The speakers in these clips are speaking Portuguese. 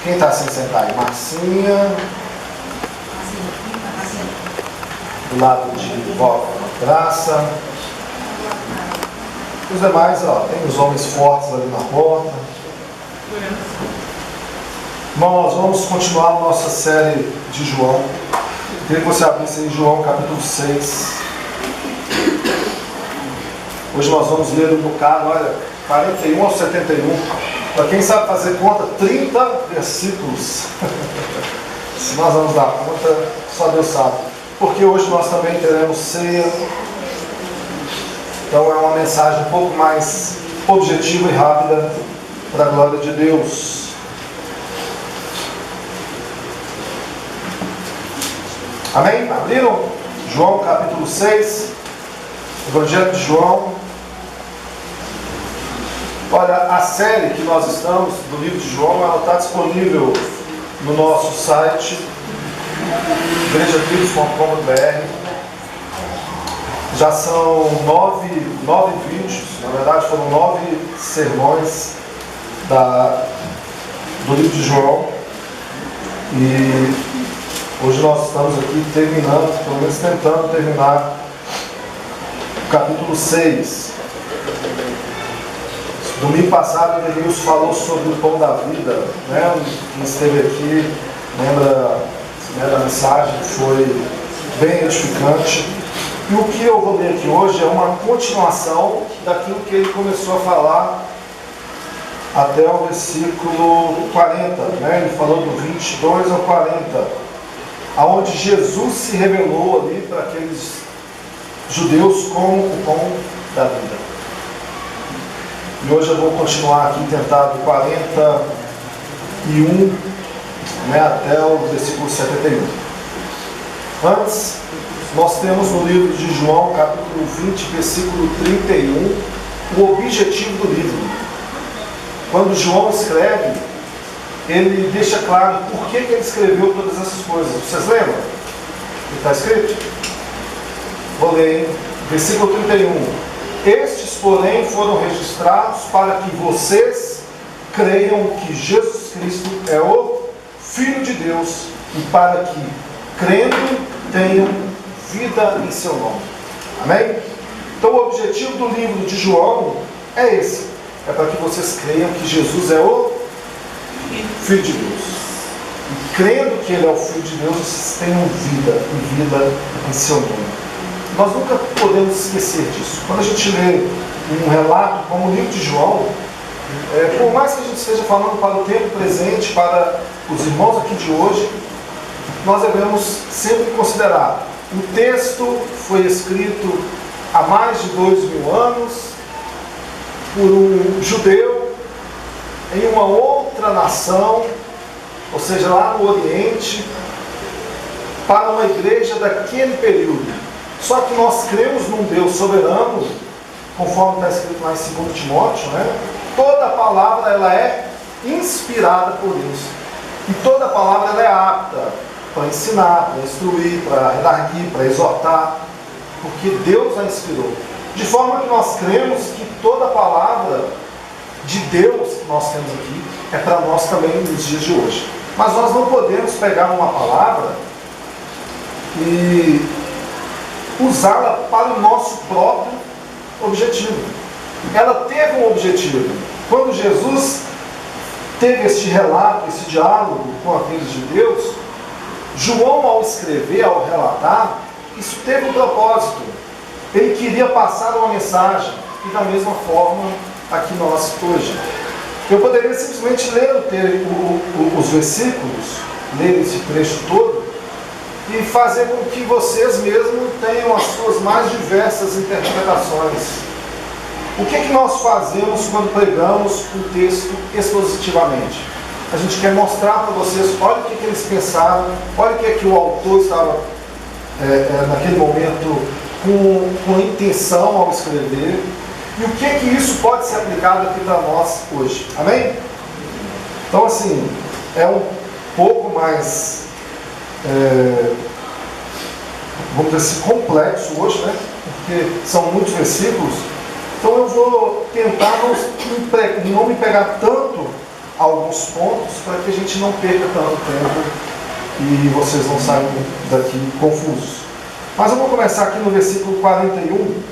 Quem está sem sentar aí? Marcinha. Do lado de vó Graça. Os demais, ó, tem os homens fortes ali na porta. Nós vamos continuar a nossa série de João. Queria que você abrisse em João capítulo 6. Hoje nós vamos ler um bocado, olha, 41 ao 71. Para quem sabe fazer conta, 30 versículos. Se nós vamos dar conta, só Deus sabe. Porque hoje nós também teremos ceia. Então é uma mensagem um pouco mais objetiva e rápida para a glória de Deus. Amém? Abriram? João capítulo 6, Evangelho de João. Olha, a série que nós estamos do livro de João, ela está disponível no nosso site igrejafilhos.com.br. Já são nove vídeos, na verdade foram 9 sermões do livro de João. E hoje nós estamos aqui terminando, pelo menos tentando terminar o capítulo 6. Domingo passado, o Denilson falou sobre o pão da vida, né? Quem esteve aqui lembra, né, da mensagem, foi bem edificante. E o que eu vou ler aqui hoje é uma continuação daquilo que ele começou a falar até o versículo 40, né? Ele falou do 22 ao 40, aonde Jesus se revelou ali para aqueles judeus como o pão da vida. E hoje eu vou continuar aqui, tentar do 41, né, até o versículo 71. Antes, nós temos no livro de João, capítulo 20, versículo 31, o objetivo do livro. Quando João escreve, ele deixa claro por que ele escreveu todas essas coisas. Vocês lembram? O que está escrito? Vou ler, hein? Versículo 31. Estes, porém, foram registrados para que vocês creiam que Jesus Cristo é o Filho de Deus e para que, crendo, tenham vida em seu nome. Amém? Então o objetivo do livro de João é esse. É para que vocês creiam que Jesus é o Filho de Deus. E crendo que Ele é o Filho de Deus, vocês tenham vida e vida em seu nome. Nós nunca podemos esquecer disso. Quando a gente lê um relato como o livro de João, por mais que a gente esteja falando para o tempo presente, para os irmãos aqui de hoje, nós devemos sempre considerar: o texto foi escrito há mais de 2000 anos por um judeu em uma outra nação, ou seja, lá no Oriente, para uma igreja daquele período. Só que nós cremos num Deus soberano, conforme está escrito lá em 2 Timóteo, né? Toda a palavra ela é inspirada por Deus. E toda palavra ela é apta para ensinar, para instruir, para redarguir, para exortar, porque Deus a inspirou. De forma que nós cremos que toda palavra de Deus que nós temos aqui é para nós também nos dias de hoje. Mas nós não podemos pegar uma palavra e usá-la para o nosso próprio objetivo. Ela teve um objetivo. Quando Jesus teve este relato, esse diálogo com aqueles judeus, João, ao escrever, ao relatar, isso teve um propósito. Ele queria passar uma mensagem. E da mesma forma, aqui nós hoje. Eu poderia simplesmente ler os versículos, ler esse trecho todo, e fazer com que vocês mesmos tenham as suas mais diversas interpretações. O que nós fazemos quando pregamos um texto expositivamente? A gente quer mostrar para vocês, olha o que eles pensaram, olha o que o autor estava naquele momento com intenção ao escrever, e o que isso pode ser aplicado aqui para nós hoje. Amém? Então assim, é um pouco mais vamos dizer assim, complexo hoje, né? Porque são muitos versículos. Então eu vou tentar não me pegar tanto alguns pontos para que a gente não perca tanto tempo e vocês não saiam daqui confusos. Mas eu vou começar aqui no versículo 41.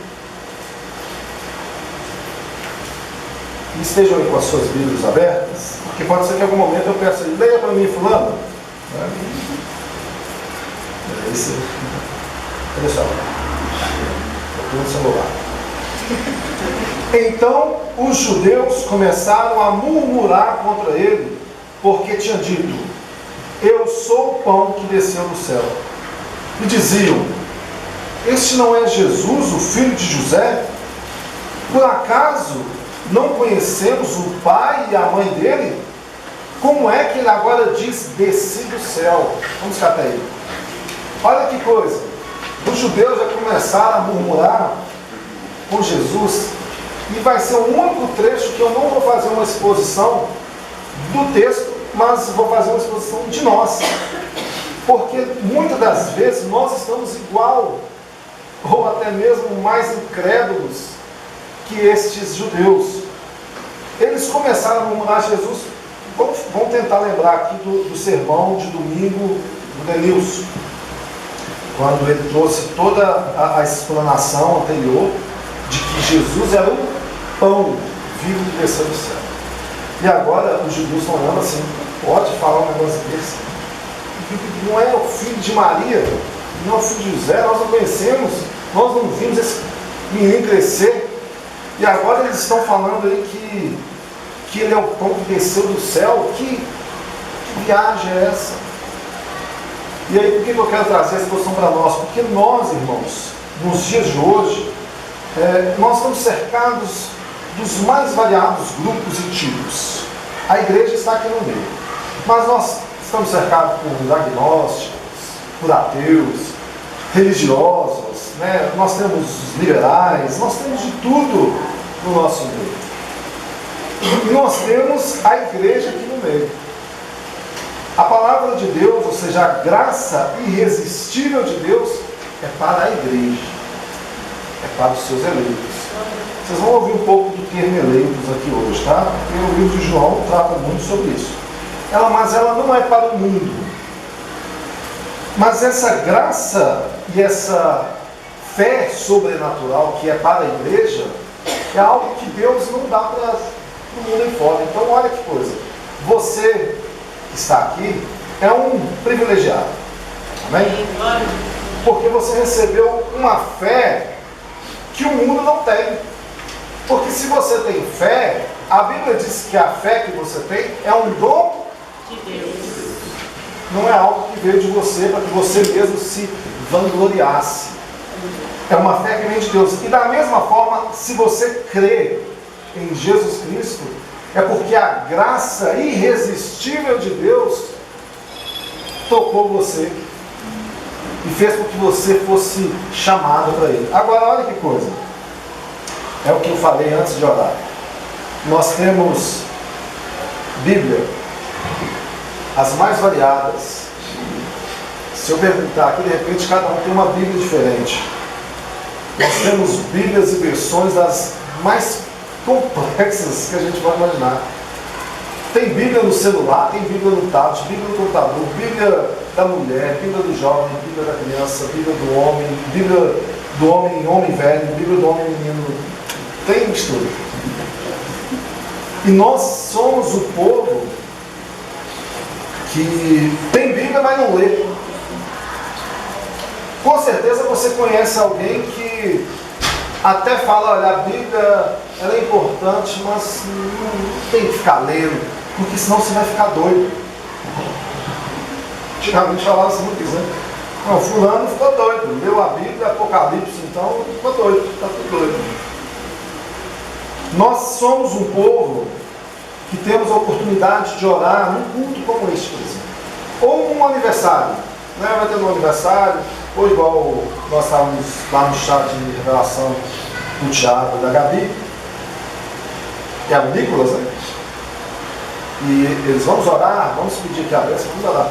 E estejam aí com as suas Bíblias abertas, porque pode ser que em algum momento eu peça, leia para mim, fulano. É isso. Olha só. Estou no celular. Então os judeus começaram a murmurar contra ele, porque tinha dito: eu sou o pão que desceu do céu. E diziam: este não é Jesus, o filho de José? Por acaso não conhecemos o pai e a mãe dele? Como é que ele agora diz: desci do céu? Vamos ficar até aí. Olha que coisa. Os judeus já começaram a murmurar com Jesus, e vai ser o único trecho que eu não vou fazer uma exposição do texto, mas vou fazer uma exposição de nós. Porque muitas das vezes nós estamos igual, ou até mesmo mais incrédulos que estes judeus. Eles começaram a murmurar Jesus. Vamos tentar lembrar aqui do sermão de domingo do Denilson, quando ele trouxe toda a explanação anterior de que Jesus era o pão vivo que desceu do céu. E agora os judeus estão olhando assim: pode falar um negócio desse? Não é o filho de Maria, não é o filho de José, nós não conhecemos, nós não vimos esse menino crescer. E agora eles estão falando aí que ele é o pão que desceu do céu. Que viagem é essa? E aí, por que eu quero trazer essa posição para nós? Porque nós, irmãos, nos dias de hoje, nós estamos cercados dos mais variados grupos e tipos. A igreja está aqui no meio, mas nós estamos cercados por agnósticos, por ateus, religiosos, né? Nós temos os liberais, nós temos de tudo no nosso meio. E nós temos a igreja aqui no meio. A palavra de Deus, ou seja, a graça irresistível de Deus, é para a igreja, é para os seus eleitos. Vocês vão ouvir um pouco do termo eleitos aqui hoje, tá? Porque o livro de João trata muito sobre isso. Mas ela não é para o mundo. Mas essa graça e essa fé sobrenatural que é para a igreja é algo que Deus não dá para o mundo aí fora. Então olha que coisa. Você que está aqui é um privilegiado. Amém? Porque você recebeu uma fé que o mundo não tem. Porque se você tem fé, a Bíblia diz que a fé que você tem é um dom de Deus. Não é algo que veio de você para que você mesmo se vangloriasse. É uma fé que vem de Deus. E da mesma forma, se você crê em Jesus Cristo, é porque a graça irresistível de Deus tocou você e fez com que você fosse chamado para Ele. Agora, olha que coisa. É o que eu falei antes de orar. Nós temos Bíblia, as mais variadas. Se eu perguntar aqui, de repente cada um tem uma Bíblia diferente. Nós temos Bíblias e versões das mais complexas que a gente vai imaginar. Tem Bíblia no celular, tem Bíblia no tablet, Bíblia no computador, Bíblia da mulher, Bíblia do jovem, Bíblia da criança, Bíblia do homem, Bíblia do homem velho, Bíblia do homem menino. Tem mistura. E nós somos o povo que tem Bíblia, mas não lê. Com certeza você conhece alguém que até fala: olha, a Bíblia ela é importante, mas não tem que ficar lendo, porque senão você vai ficar doido. Antigamente falava assim muito, né? Não, fulano ficou doido, leu a Bíblia, Apocalipse, então ficou doido, está tudo doido. Nós somos um povo que temos a oportunidade de orar num culto como este, por exemplo. Ou num aniversário, né? Vai ter um aniversário, ou igual nós estávamos lá no chat de revelação do Thiago e da Gabi, e a Nicolas, né? E eles: vamos orar, vamos pedir aqui a bênção, vamos orar.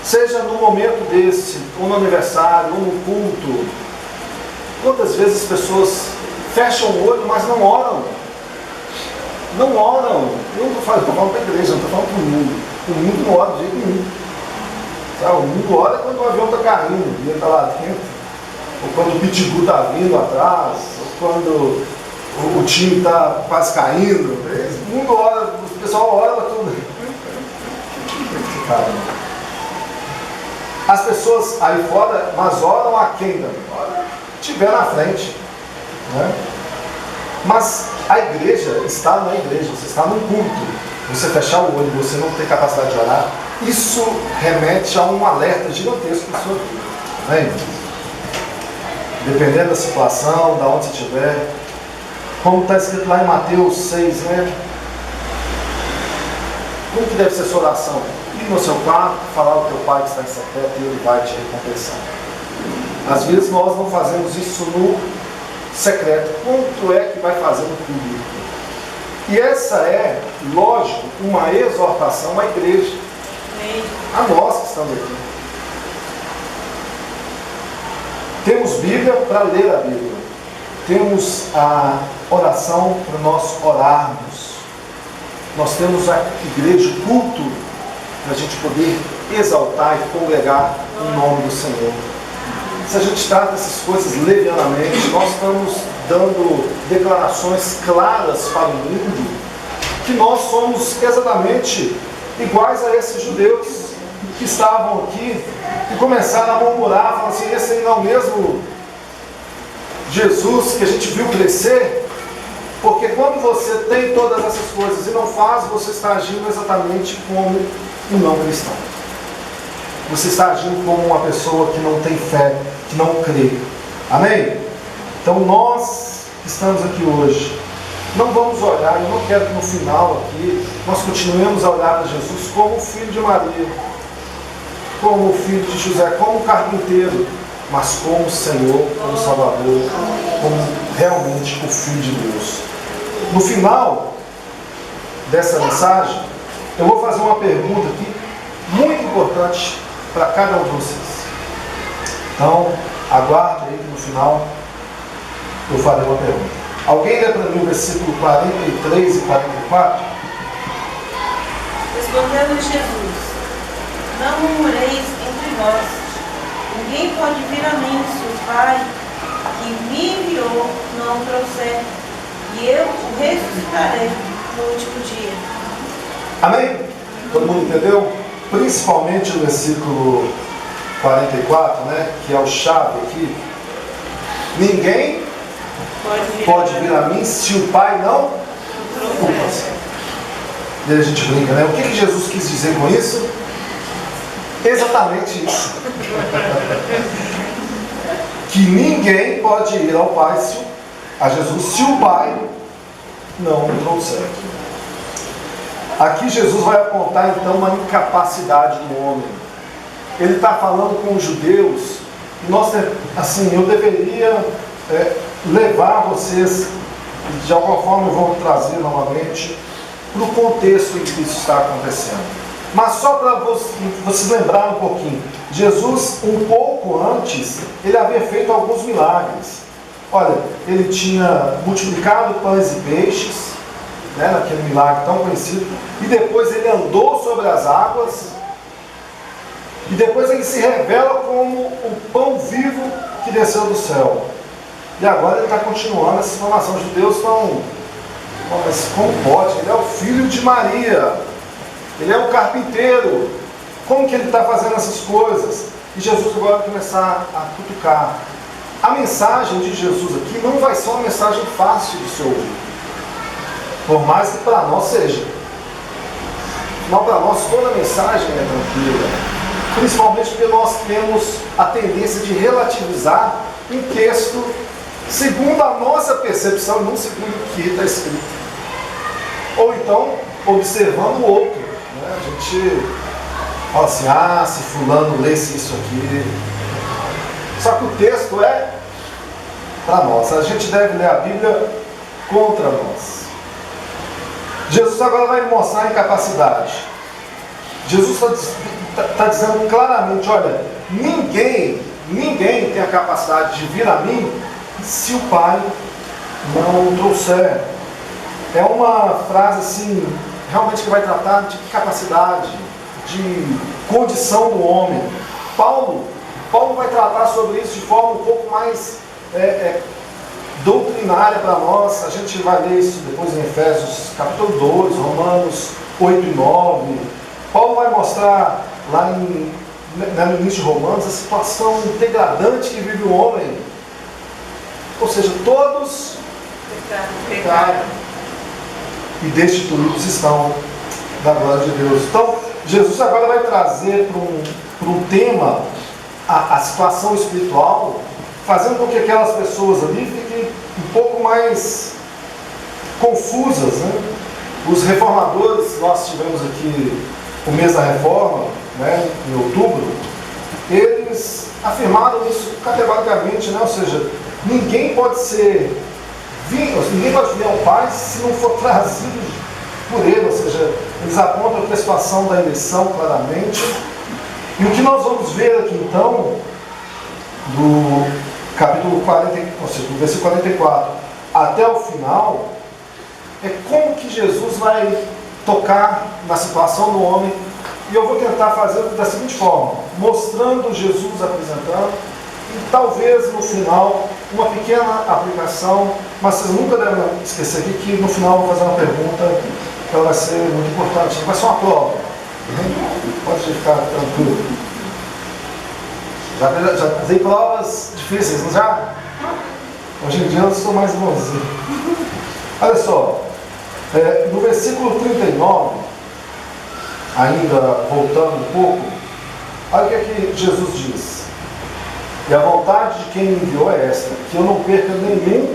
Seja no momento desse, ou no aniversário, ou no culto, quantas vezes as pessoas fecham o olho, mas não oram? não oram. Eu estou falando para a igreja, não estou falando para o mundo. O mundo não ora de jeito nenhum. Sabe? O mundo ora quando o avião está caindo e ele está lá dentro. Ou quando o pitbull está vindo atrás. Ou quando o time está quase caindo. O mundo ora, o pessoal ora para tudo. As pessoas aí fora, mas oram a quem? Ora, estiver na frente. Né? Mas a igreja está na igreja, você está no culto. Você fechar o olho e você não ter capacidade de orar, isso remete a um alerta gigantesco para a sua vida. Né? Dependendo da situação, da onde você estiver. Como está escrito lá em Mateus 6, né? Como que deve ser a sua oração? Ir no seu quarto, falar ao teu pai que está em secreto e ele vai te recompensar. Às vezes nós não fazemos isso no secreto. Quanto é que vai fazer no público? E essa é, lógico, uma exortação à igreja. A nós que estamos aqui. Temos Bíblia para ler a Bíblia. Temos a oração para nós orarmos. Nós temos a igreja, o culto, para a gente poder exaltar e congregar o nome do Senhor. Se a gente trata essas coisas levianamente, nós estamos dando declarações claras para o mundo que nós somos exatamente iguais a esses judeus que estavam aqui e começaram a murmurar, falando assim, esse aí não é o mesmo Jesus que a gente viu crescer? Porque quando você tem todas essas coisas e não faz, você está agindo exatamente como um não cristão. Você está agindo como uma pessoa que não tem fé, que não crê. Amém? Então nós que estamos aqui hoje, não vamos olhar, eu não quero que no final aqui, nós continuemos a olhar para Jesus como o filho de Maria, como o filho de José, como o carpinteiro, mas como o Senhor, como o Salvador, como realmente o Filho de Deus. No final dessa mensagem, eu vou fazer uma pergunta aqui, muito importante para cada um de vocês. Então, aguarde aí que no final eu farei uma pergunta. Alguém lê para mim o versículo 43 e 44? Respondeu Jesus: não murmureis entre vós. Ninguém pode vir a mim se o Pai que me enviou não o trouxer, e eu o ressuscitarei no último dia. Amém? Todo mundo entendeu? Principalmente o versículo 44, né? Que é o chave aqui. Ninguém pode vir a mim se o Pai não o trouxer. E a gente brinca, né? O que Jesus quis dizer com isso? Exatamente isso. Que ninguém pode ir ao Pai, a Jesus, se o Pai não o trouxer. Aqui Jesus vai apontar então uma incapacidade do homem. Ele está falando com os judeus. Nós, assim, eu deveria levar vocês, de alguma forma eu vou trazer novamente, para o contexto em que isso está acontecendo. Mas só para vocês lembrarem um pouquinho, Jesus, um pouco antes, ele havia feito alguns milagres. Olha, ele tinha multiplicado pães e peixes, né, naquele milagre tão conhecido, e depois ele andou sobre as águas, e depois ele se revela como o pão vivo que desceu do céu. E agora ele está continuando essa informação. Os judeus estão, mas como pode? Ele é o filho de Maria, ele é o carpinteiro, como que ele está fazendo essas coisas? E Jesus agora vai começar a cutucar. A mensagem de Jesus aqui não vai ser uma mensagem fácil de se ouvir, por mais que para nós seja. Mas para nós toda a mensagem é tranquila, principalmente porque nós temos a tendência de relativizar um texto segundo a nossa percepção, não segundo o que está escrito. Ou então, observando o outro. Né? A gente fala assim, se fulano lesse isso aqui. Só que o texto é para nós. A gente deve ler a Bíblia contra nós. Jesus agora vai mostrar a incapacidade. Jesus está dizendo claramente, olha, ninguém tem a capacidade de vir a mim se o Pai não o trouxer. É uma frase assim, realmente que vai tratar de capacidade, de condição do homem. Paulo vai tratar sobre isso de forma um pouco mais doutrinária para nós. A gente vai ler isso depois em Efésios capítulo 2, Romanos 8 e 9. Paulo vai mostrar lá no início de Romanos a situação degradante que vive o homem. Ou seja, todos pecaram e destituídos estão da glória de Deus. Então, Jesus agora vai trazer para um tema a situação espiritual, fazendo com que aquelas pessoas ali fiquem um pouco mais confusas, né? Os reformadores, nós tivemos aqui o mês da reforma, né, em outubro, eles afirmaram isso categoricamente, né? Ou seja, ninguém pode vir ao Pai se não for trazido por Ele. Ou seja, eles apontam para a situação da eleição claramente. E o que nós vamos ver aqui então, do capítulo 40, ou seja, do versículo 44 até o final, é como que Jesus vai tocar na situação do homem. E eu vou tentar fazer da seguinte forma, mostrando Jesus apresentando, e talvez no final uma pequena aplicação, mas vocês nunca devem esquecer aqui que no final eu vou fazer uma pergunta que ela vai ser muito importante, vai ser uma prova. Pode ficar tranquilo. Já dei provas difíceis, não já? Hoje em dia eu estou mais bonzinho. Olha só, no versículo 39, ainda voltando um pouco, olha o que é que Jesus diz. E a vontade de quem me enviou é esta, que eu não perca nenhum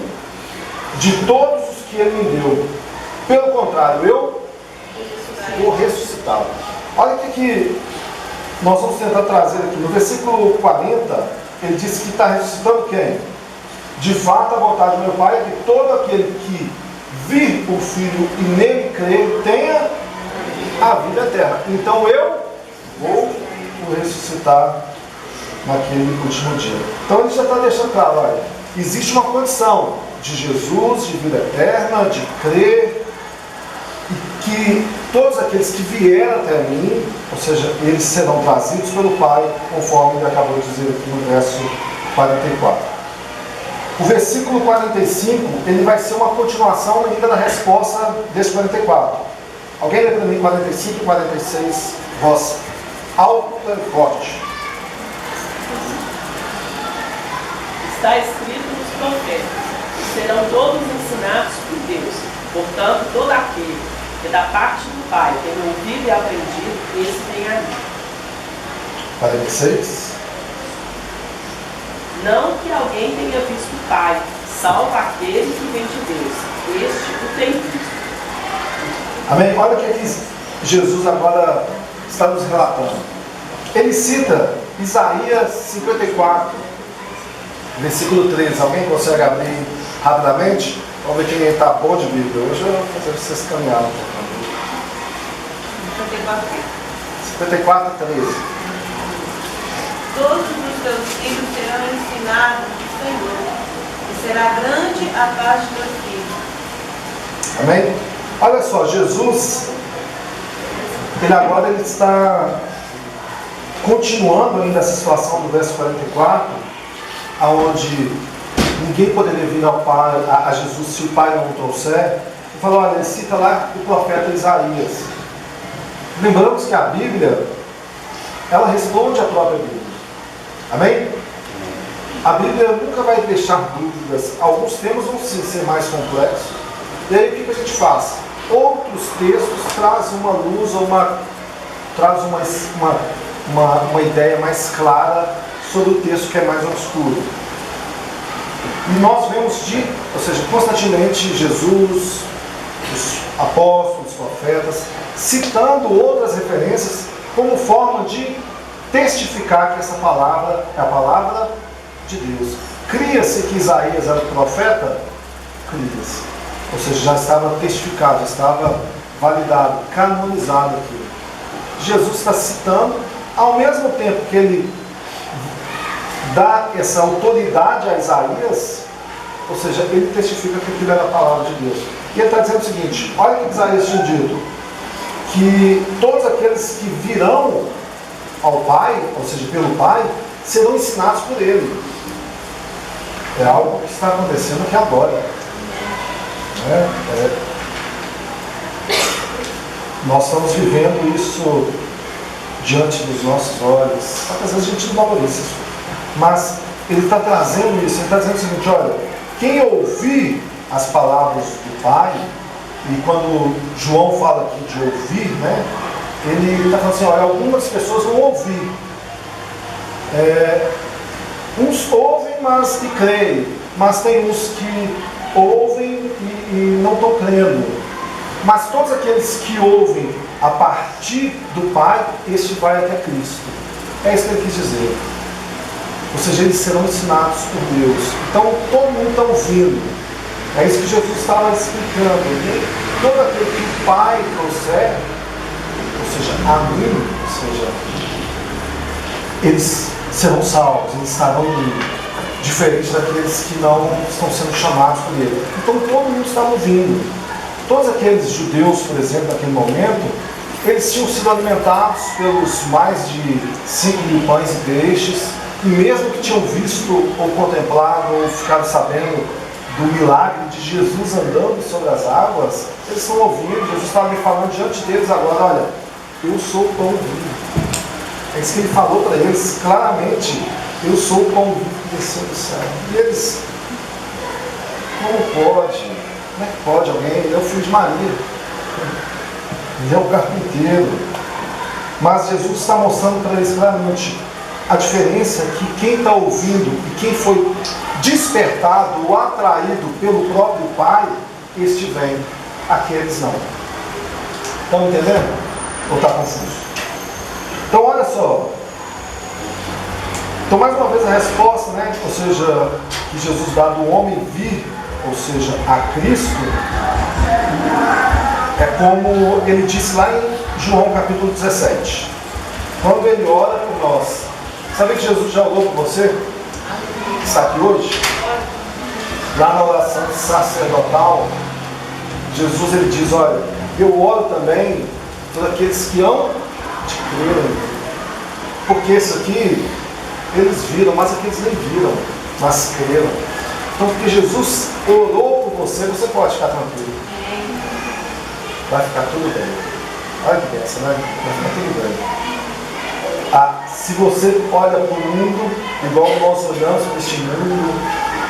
de todos os que Ele me deu. Pelo contrário, eu vou ressuscitá-lo. Olha o que nós vamos tentar trazer aqui. No versículo 40, ele diz que está ressuscitando quem? De fato, a vontade do meu Pai é que todo aquele que vir o Filho e nele crer tenha a vida eterna. Então eu vou o ressuscitar naquele último dia. Então ele já está deixando claro, olha, existe uma condição de Jesus, de vida eterna, de crer, e que todos aqueles que vieram até mim, ou seja, eles serão trazidos pelo Pai, conforme ele acabou de dizer aqui no verso 44. O versículo 45, ele vai ser uma continuação ainda da resposta desse 44. Alguém lê para mim 45 e 46, voz alta e forte. Está escrito nos profetas, serão todos ensinados por Deus. Portanto, todo aquele que da parte do Pai tem ouvido e aprendido, esse tem a mim. 46. Não que alguém tenha visto o Pai, salvo aquele que vem de Deus. Este o tem visto. Amém? Olha o que Jesus agora está nos relatando. Ele cita Isaías 54, versículo 13. Alguém consegue abrir rapidamente? Vamos ver quem está bom de Bíblia. Hoje eu vou fazer vocês caminhar um pouco. 54, 13. Todos os teus filhos serão ensinados do Senhor, e será grande a paz de teus filhos. Amém? Olha só, Jesus, ele está continuando ainda essa situação do verso 44, aonde ninguém poderia vir ao Pai, a Jesus se o Pai não o trouxer. Ele falou, olha, ele cita lá o profeta Isaías. Lembramos que a Bíblia, ela responde à própria Bíblia. Amém? A Bíblia nunca vai deixar dúvidas. Alguns temas vão ser mais complexos. E aí o que a gente faz? Outros textos trazem uma luz ou traz uma ideia mais clara sobre o texto que é mais obscuro. E nós vemos constantemente Jesus, os apóstolos, os profetas, citando outras referências como forma de testificar que essa palavra é a palavra de Deus. Cria-se que Isaías era o profeta? Cria-se. Ou seja, já estava testificado, já estava validado, canonizado aqui. Jesus está citando, ao mesmo tempo que ele dá essa autoridade a Isaías, ou seja, ele testifica que aquilo era a palavra de Deus. E ele está dizendo o seguinte: olha o que Isaías tinha dito, que todos aqueles que virão ao Pai, ou seja, pelo Pai, serão ensinados por Ele. É algo que está acontecendo aqui agora. Nós estamos vivendo isso diante dos nossos olhos. Só que às vezes a gente não valoriza isso. Mas ele está trazendo isso, ele está dizendo o seguinte: olha, quem ouvir as palavras do Pai, e quando João fala aqui de ouvir, né, ele está falando assim: olha, algumas pessoas vão ouvir. Uns ouvem, mas e creem, mas tem uns que ouvem e não estão crendo. Mas todos aqueles que ouvem a partir do Pai, este vai até Cristo. É isso que ele quis dizer. Ou seja, eles serão ensinados por Deus. Então todo mundo está ouvindo. É isso que Jesus estava explicando. E todo aquele que o Pai trouxer, ou seja, a mim, ou seja, eles serão salvos, eles estarão diferentes daqueles que não estão sendo chamados por Ele. Então todo mundo estava ouvindo. Todos aqueles judeus, por exemplo, naquele momento, eles tinham sido alimentados pelos mais de 5.000 pães e peixes, e mesmo que tinham visto ou contemplado ou ficado sabendo do milagre de Jesus andando sobre as águas, eles estão ouvindo. Jesus estava me falando diante deles agora: olha, eu sou o pão vivo. É isso que ele falou para eles claramente: eu sou o pão vivo que desceu do céu. E eles: como pode? Como é que pode alguém? Ele é o filho de Maria, ele é o carpinteiro. Mas Jesus está mostrando para eles claramente a diferença: que quem está ouvindo e quem foi despertado ou atraído pelo próprio Pai, este vem, aqueles não. Estão entendendo? Ou está confuso? Então olha só. Então mais uma vez a resposta, né? Ou seja, que Jesus dá do homem vir, ou seja, a Cristo, é como ele disse lá em João capítulo 17. Quando ele ora por nós. Sabe que Jesus já orou por você? Que está aqui hoje? Lá na oração sacerdotal, Jesus ele diz: olha, eu oro também por aqueles que hão de crer. Porque isso aqui, eles viram, mas aqueles nem viram, mas creram. Então, porque Jesus orou por você, você pode ficar tranquilo. Vai ficar tudo bem. Olha que benção, né? Vai ficar tudo bem. Se você olha para o mundo, igual nós olhamos para este mundo,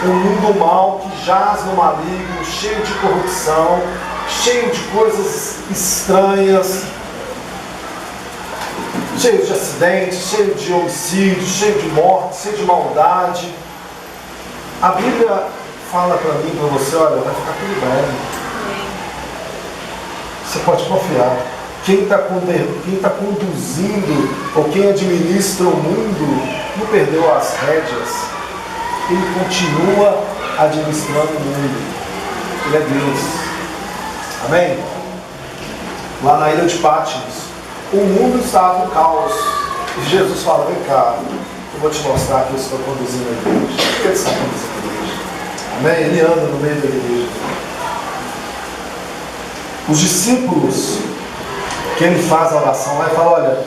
um mundo mau que jaz no maligno, cheio de corrupção, cheio de coisas estranhas, cheio de acidentes, cheio de homicídios, cheio de morte, cheio de maldade. A Bíblia fala para mim, para você: olha, vai ficar tudo bem. Você pode confiar. Quem está conduzindo ou quem administra o mundo não perdeu as rédeas. Ele continua administrando o mundo. Ele é Deus. Amém? Lá na ilha de Patmos, o mundo estava em caos. E Jesus fala: vem cá, eu vou te mostrar que eu estou conduzindo a igreja. Por que ele está conduzindo a igreja? Amém? Ele anda no meio da igreja. Os discípulos, que ele faz a oração lá e fala: olha,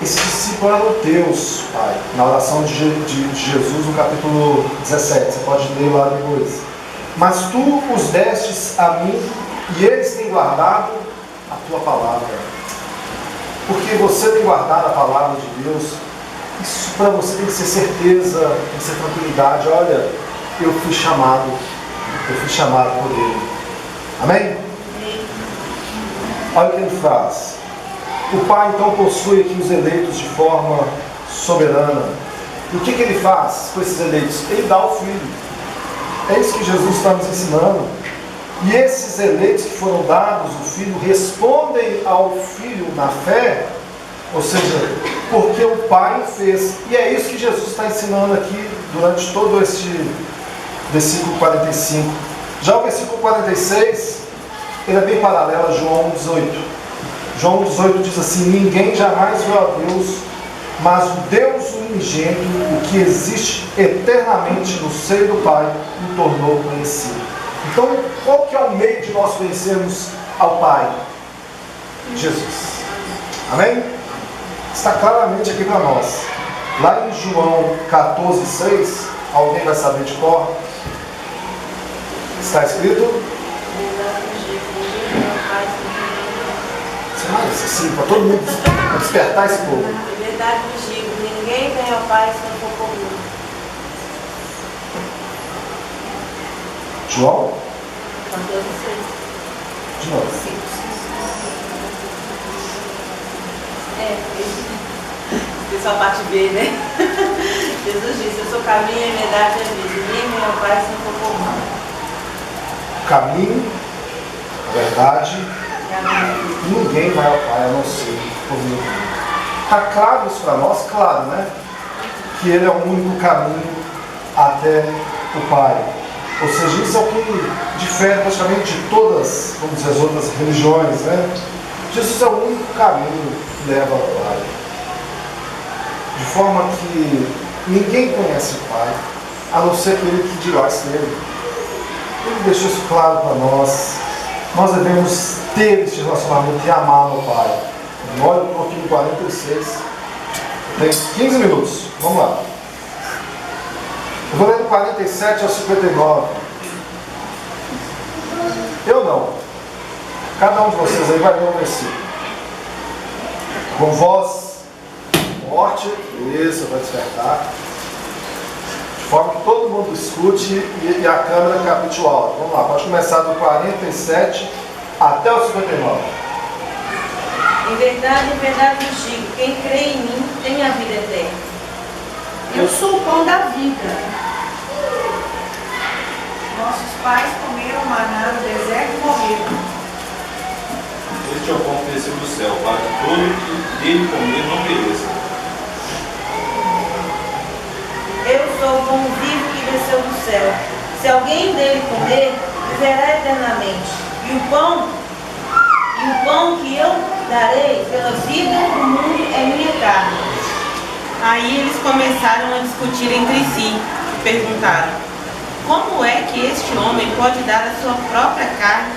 esses discípulos eram teus, Pai. Na oração de Jesus, no capítulo 17, você pode ler lá depois. Mas tu os destes a mim e eles têm guardado a tua palavra. Porque você tem guardado a palavra de Deus, isso para você tem que ser certeza, tem que ser tranquilidade. Olha, eu fui chamado por Ele. Amém? Olha o que ele faz. O Pai então possui aqui os eleitos de forma soberana. E o que ele faz com esses eleitos? Ele dá ao Filho. É isso que Jesus está nos ensinando. E esses eleitos que foram dados, o Filho, respondem ao Filho na fé, ou seja, porque o Pai fez. E é isso que Jesus está ensinando aqui durante todo este versículo 45. Já o versículo 46, ele é bem paralelo a João 18. João 18 diz assim: ninguém jamais viu a Deus, mas o Deus unigênito, o que existe eternamente no seio do Pai, o tornou conhecido. Então, qual que é o meio de nós conhecermos ao Pai? Jesus. Amém? Está claramente aqui para nós. Lá em João 14,6, alguém vai saber de cor? Está escrito? Sim, para todo mundo despertar esse povo. Em verdade vos digo, ninguém vem ao Pai se não for por mim. João? 14:6. De novo. Só a parte B, né? Jesus disse, eu sou o caminho, a verdade e a vida. Ninguém vem ao Pai se não for por mim. O caminho, a verdade, ninguém vai ao Pai a não ser por mim. Está claro isso para nós? Claro, né? Que Ele é o único caminho até o Pai. Ou seja, isso é o que difere praticamente de todas, vamos dizer, as outras religiões, né? Jesus é o único caminho que leva ao Pai. De forma que ninguém conhece o Pai, a não ser aquele que de lá nele. Ele deixou isso claro para nós. Nós devemos ter este relacionamento e amar o Pai. Olha, eu estou aqui no 46. Tem 15 minutos. Vamos lá. Eu vou ler do 47 ao 59. Eu não. Cada um de vocês aí vai ler um versículo. Com voz forte, isso, vai despertar. De forma que todo mundo escute e a câmera capte o áudio. Vamos lá, pode começar do 47 até o 59. Em verdade vos digo, quem crê em mim tem a vida eterna. Eu sou o pão da vida. Nossos pais comeram maná no deserto e morreram. Este é o pão que desceu do céu, para que todo que dele comer não pereça. Eu sou o pão vivo que desceu do céu. Se alguém dele comer, viverá eternamente. E o pão que eu darei pela vida do mundo é minha carne. Aí eles começaram a discutir entre si e perguntaram: como é que este homem pode dar a sua própria carne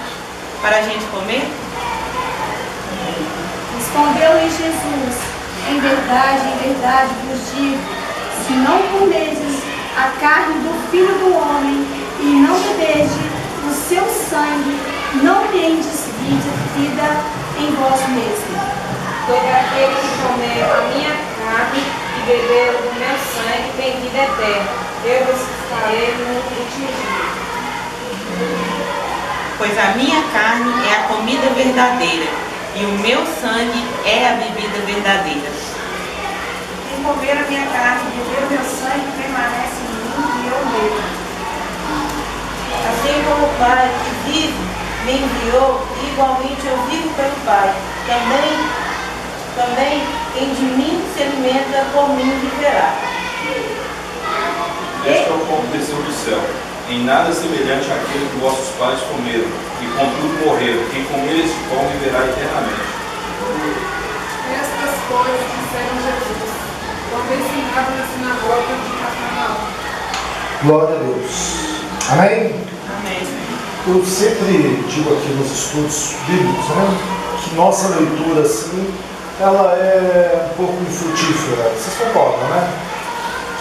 para a gente comer? Respondeu-lhe Jesus: em verdade vos digo, se não comerdes a carne do Filho do Homem e não beberdes o seu sangue, não tendes vida em vós mesmos. Todo aquele que comer a minha carne e beber do meu sangue tem vida eterna. Eu ressuscitarei no último dia. Pois a minha carne é a comida verdadeira e o meu sangue é a bebida verdadeira. Quem comer a minha carne e beber o meu sangue permanece em mim e eu nele. Assim como o Pai que vive me enviou, igualmente eu vivo pelo Pai. Também quem de mim se alimenta, por mim viverá. Este é o pão que desceu do céu, em nada semelhante àquele que vossos pais comeram, e contudo morreram. Quem comer este pão viverá eternamente. Estas coisas disseram Jesus, quando ensinava na sinagoga de Cafarnaum. Glória a Deus. Amém? Amém. Eu sempre digo aqui nos estudos bíblicos, né, que nossa leitura, assim, ela é um pouco infrutífera. Vocês concordam, né?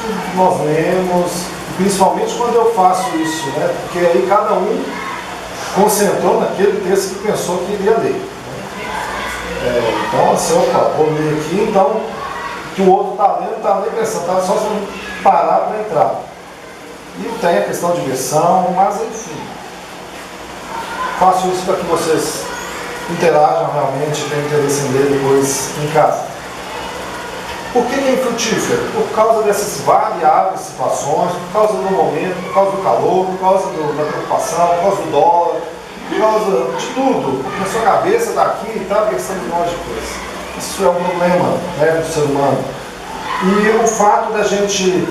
Que nós lemos, principalmente quando eu faço isso, né? Porque aí cada um concentrou naquele texto que pensou que iria ler. Então, assim, opa, vou ler aqui, então, que o outro está lendo pensando, está só se parar para entrar. E tem a questão de versão, mas enfim. Faço isso para que vocês interajam realmente, tenham interesse em ler depois em casa. Por que é infrutífero? Por causa dessas variáveis situações, por causa do momento, por causa do calor, por causa da preocupação, por causa do dólar, por causa de tudo. Porque a sua cabeça está aqui e está pensando em um monte de coisa. Isso é um problema, né, do ser humano. E o fato da gente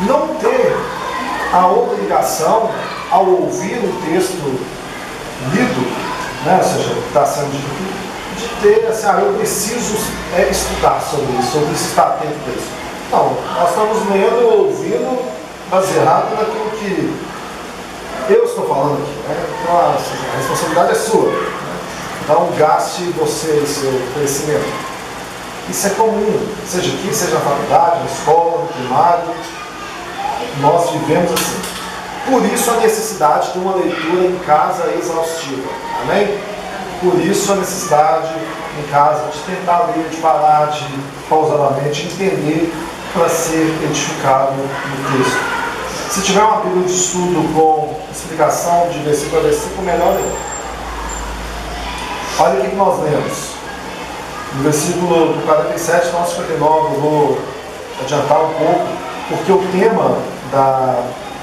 não ter a obrigação, ao ouvir o texto lido, né, ou seja, está sendo dito, de ter assim, eu preciso estudar sobre isso, eu preciso estar atento a isso. Não, nós estamos lendo ou ouvindo baseado naquilo que eu estou estou falando aqui, né? Então a responsabilidade é sua. Então gaste você o seu conhecimento. Isso é comum, seja aqui, seja na faculdade, na escola, no primário. Nós vivemos assim. Por isso a necessidade de uma leitura em casa exaustiva. Amém? Por isso a necessidade em casa de tentar ler, de parar, de pausadamente entender para ser edificado no texto. Se tiver uma Bíblia de estudo com explicação de versículo a versículo, melhor é. Olha o que nós lemos. No versículo 47 ao 59, eu vou adiantar um pouco, porque o tema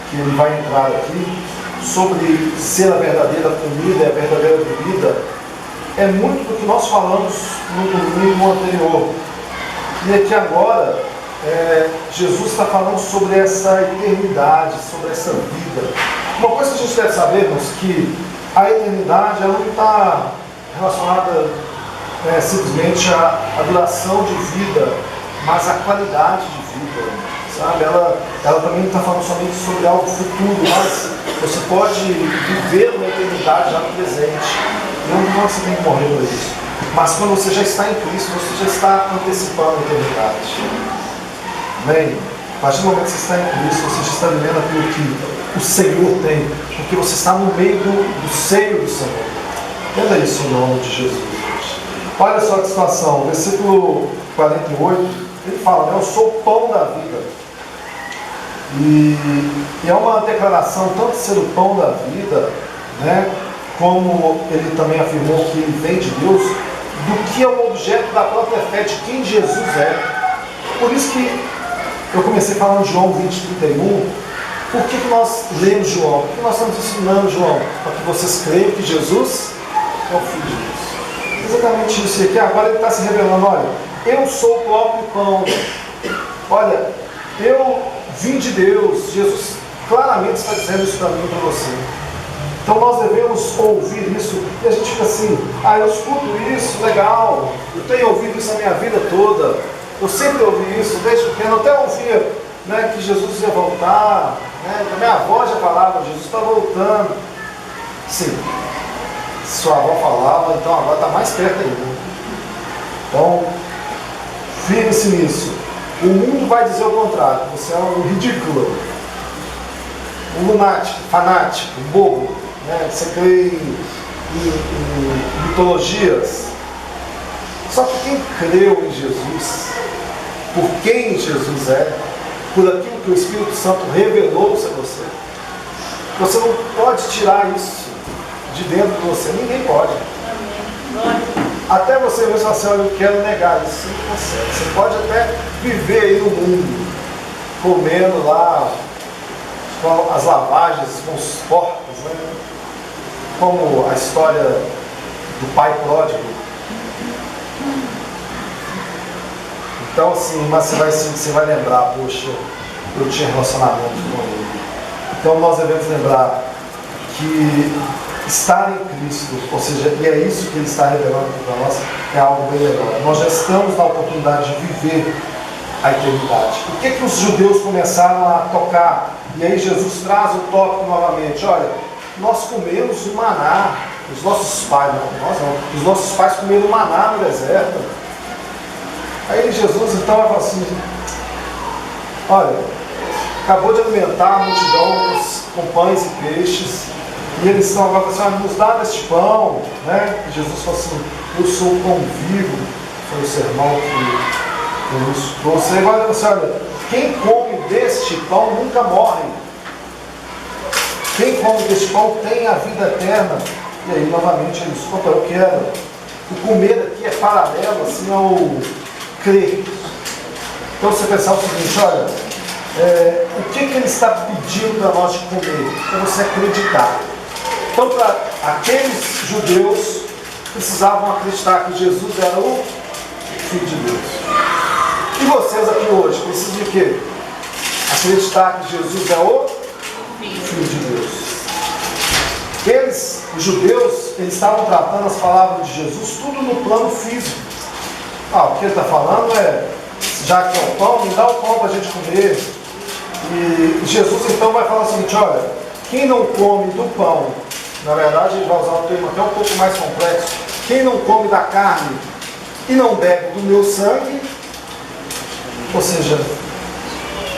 que ele vai entrar aqui, sobre ser a verdadeira comida e a verdadeira bebida, é muito do que nós falamos no domingo anterior. E aqui agora, Jesus está falando sobre essa eternidade, sobre essa vida. Uma coisa que a gente deve saber, irmãos, que a eternidade ela não está relacionada simplesmente à duração de vida, mas à qualidade de vida, sabe? Ela também não está falando somente sobre algo futuro, mas você pode viver uma eternidade já no presente. Não você tem que morrer por isso. Mas quando você já está em Cristo, você já está antecipando a eternidade. Amém? A partir do momento que você está em Cristo, você já está vivendo aquilo que o Senhor tem, porque você está no meio do seio do Senhor. Entenda isso em nome de Jesus. Olha só que situação, versículo 48, ele fala, eu sou o pão da vida. E é uma declaração tanto de ser o pão da vida, né, como ele também afirmou que ele vem de Deus, do que é o objeto da própria fé de quem Jesus é. Por isso que eu comecei falando de João 20:31. Por que nós lemos João? Por que nós estamos ensinando João? Para que vocês creiam que Jesus é o Filho de Deus. Exatamente isso. E aqui agora ele está se revelando, olha, eu sou o próprio pão. Olha, eu vim de Deus. Jesus claramente está dizendo isso para mim e para você. Então nós devemos ouvir isso. E a gente fica assim, eu escuto isso, legal. Eu tenho ouvido isso a minha vida toda. Eu sempre ouvi isso, desde pequeno. Eu até ouvia, né, que Jesus ia voltar. Né? A minha avó já falava, Jesus está voltando. Sim. Sua avó falava, então agora está mais perto ainda. Então, firme-se nisso. O mundo vai dizer o contrário. Você é um ridículo, um lunático, fanático, um bobo. Né? Você crê em mitologias. Só que quem creu em Jesus, por quem Jesus é, por aquilo que o Espírito Santo revelou para você, você não pode tirar isso de dentro de você. Ninguém pode. Até você mesmo falar assim, olha, eu quero negar isso. Você pode até viver aí no mundo, comendo lá com as lavagens, com os porcos, né? Como a história do pai pródigo. Então assim, mas você vai lembrar, poxa, eu tinha relacionamento com ele. Então nós devemos lembrar que estar em Cristo, ou seja, e é isso que ele está revelando para nós, é algo bem legal. Nós já estamos na oportunidade de viver a eternidade. O que os judeus começaram a tocar? E aí Jesus traz o tópico novamente. Olha, nós comemos o maná, os nossos pais, os nossos pais comeram o maná no deserto. Aí Jesus então vai falar assim, olha, acabou de alimentar a multidão com pães e peixes, e eles estão agora falando assim, nos dá deste pão, né? E Jesus falou assim, eu sou o pão vivo, foi o sermão que eu nos trouxe. Aí agora você olha, quem come deste pão nunca morre. Quem come deste pão tem a vida eterna. E aí novamente ele disse, eu quero. O comer aqui é paralelo assim ao crer. Então você pensar o seguinte, olha, o que ele está pedindo para nós de comer? Para você acreditar. Então, para aqueles judeus, precisavam acreditar que Jesus era o Filho de Deus. E vocês aqui hoje, precisam de quê? Acreditar que Jesus é o Filho de Deus. Os judeus, eles estavam tratando as palavras de Jesus tudo no plano físico. O que ele está falando já que é o pão, me dá o pão para a gente comer. E Jesus então vai falar o seguinte, olha, quem não come do pão, na verdade ele vai usar um termo até um pouco mais complexo, quem não come da carne e não bebe do meu sangue, ou seja,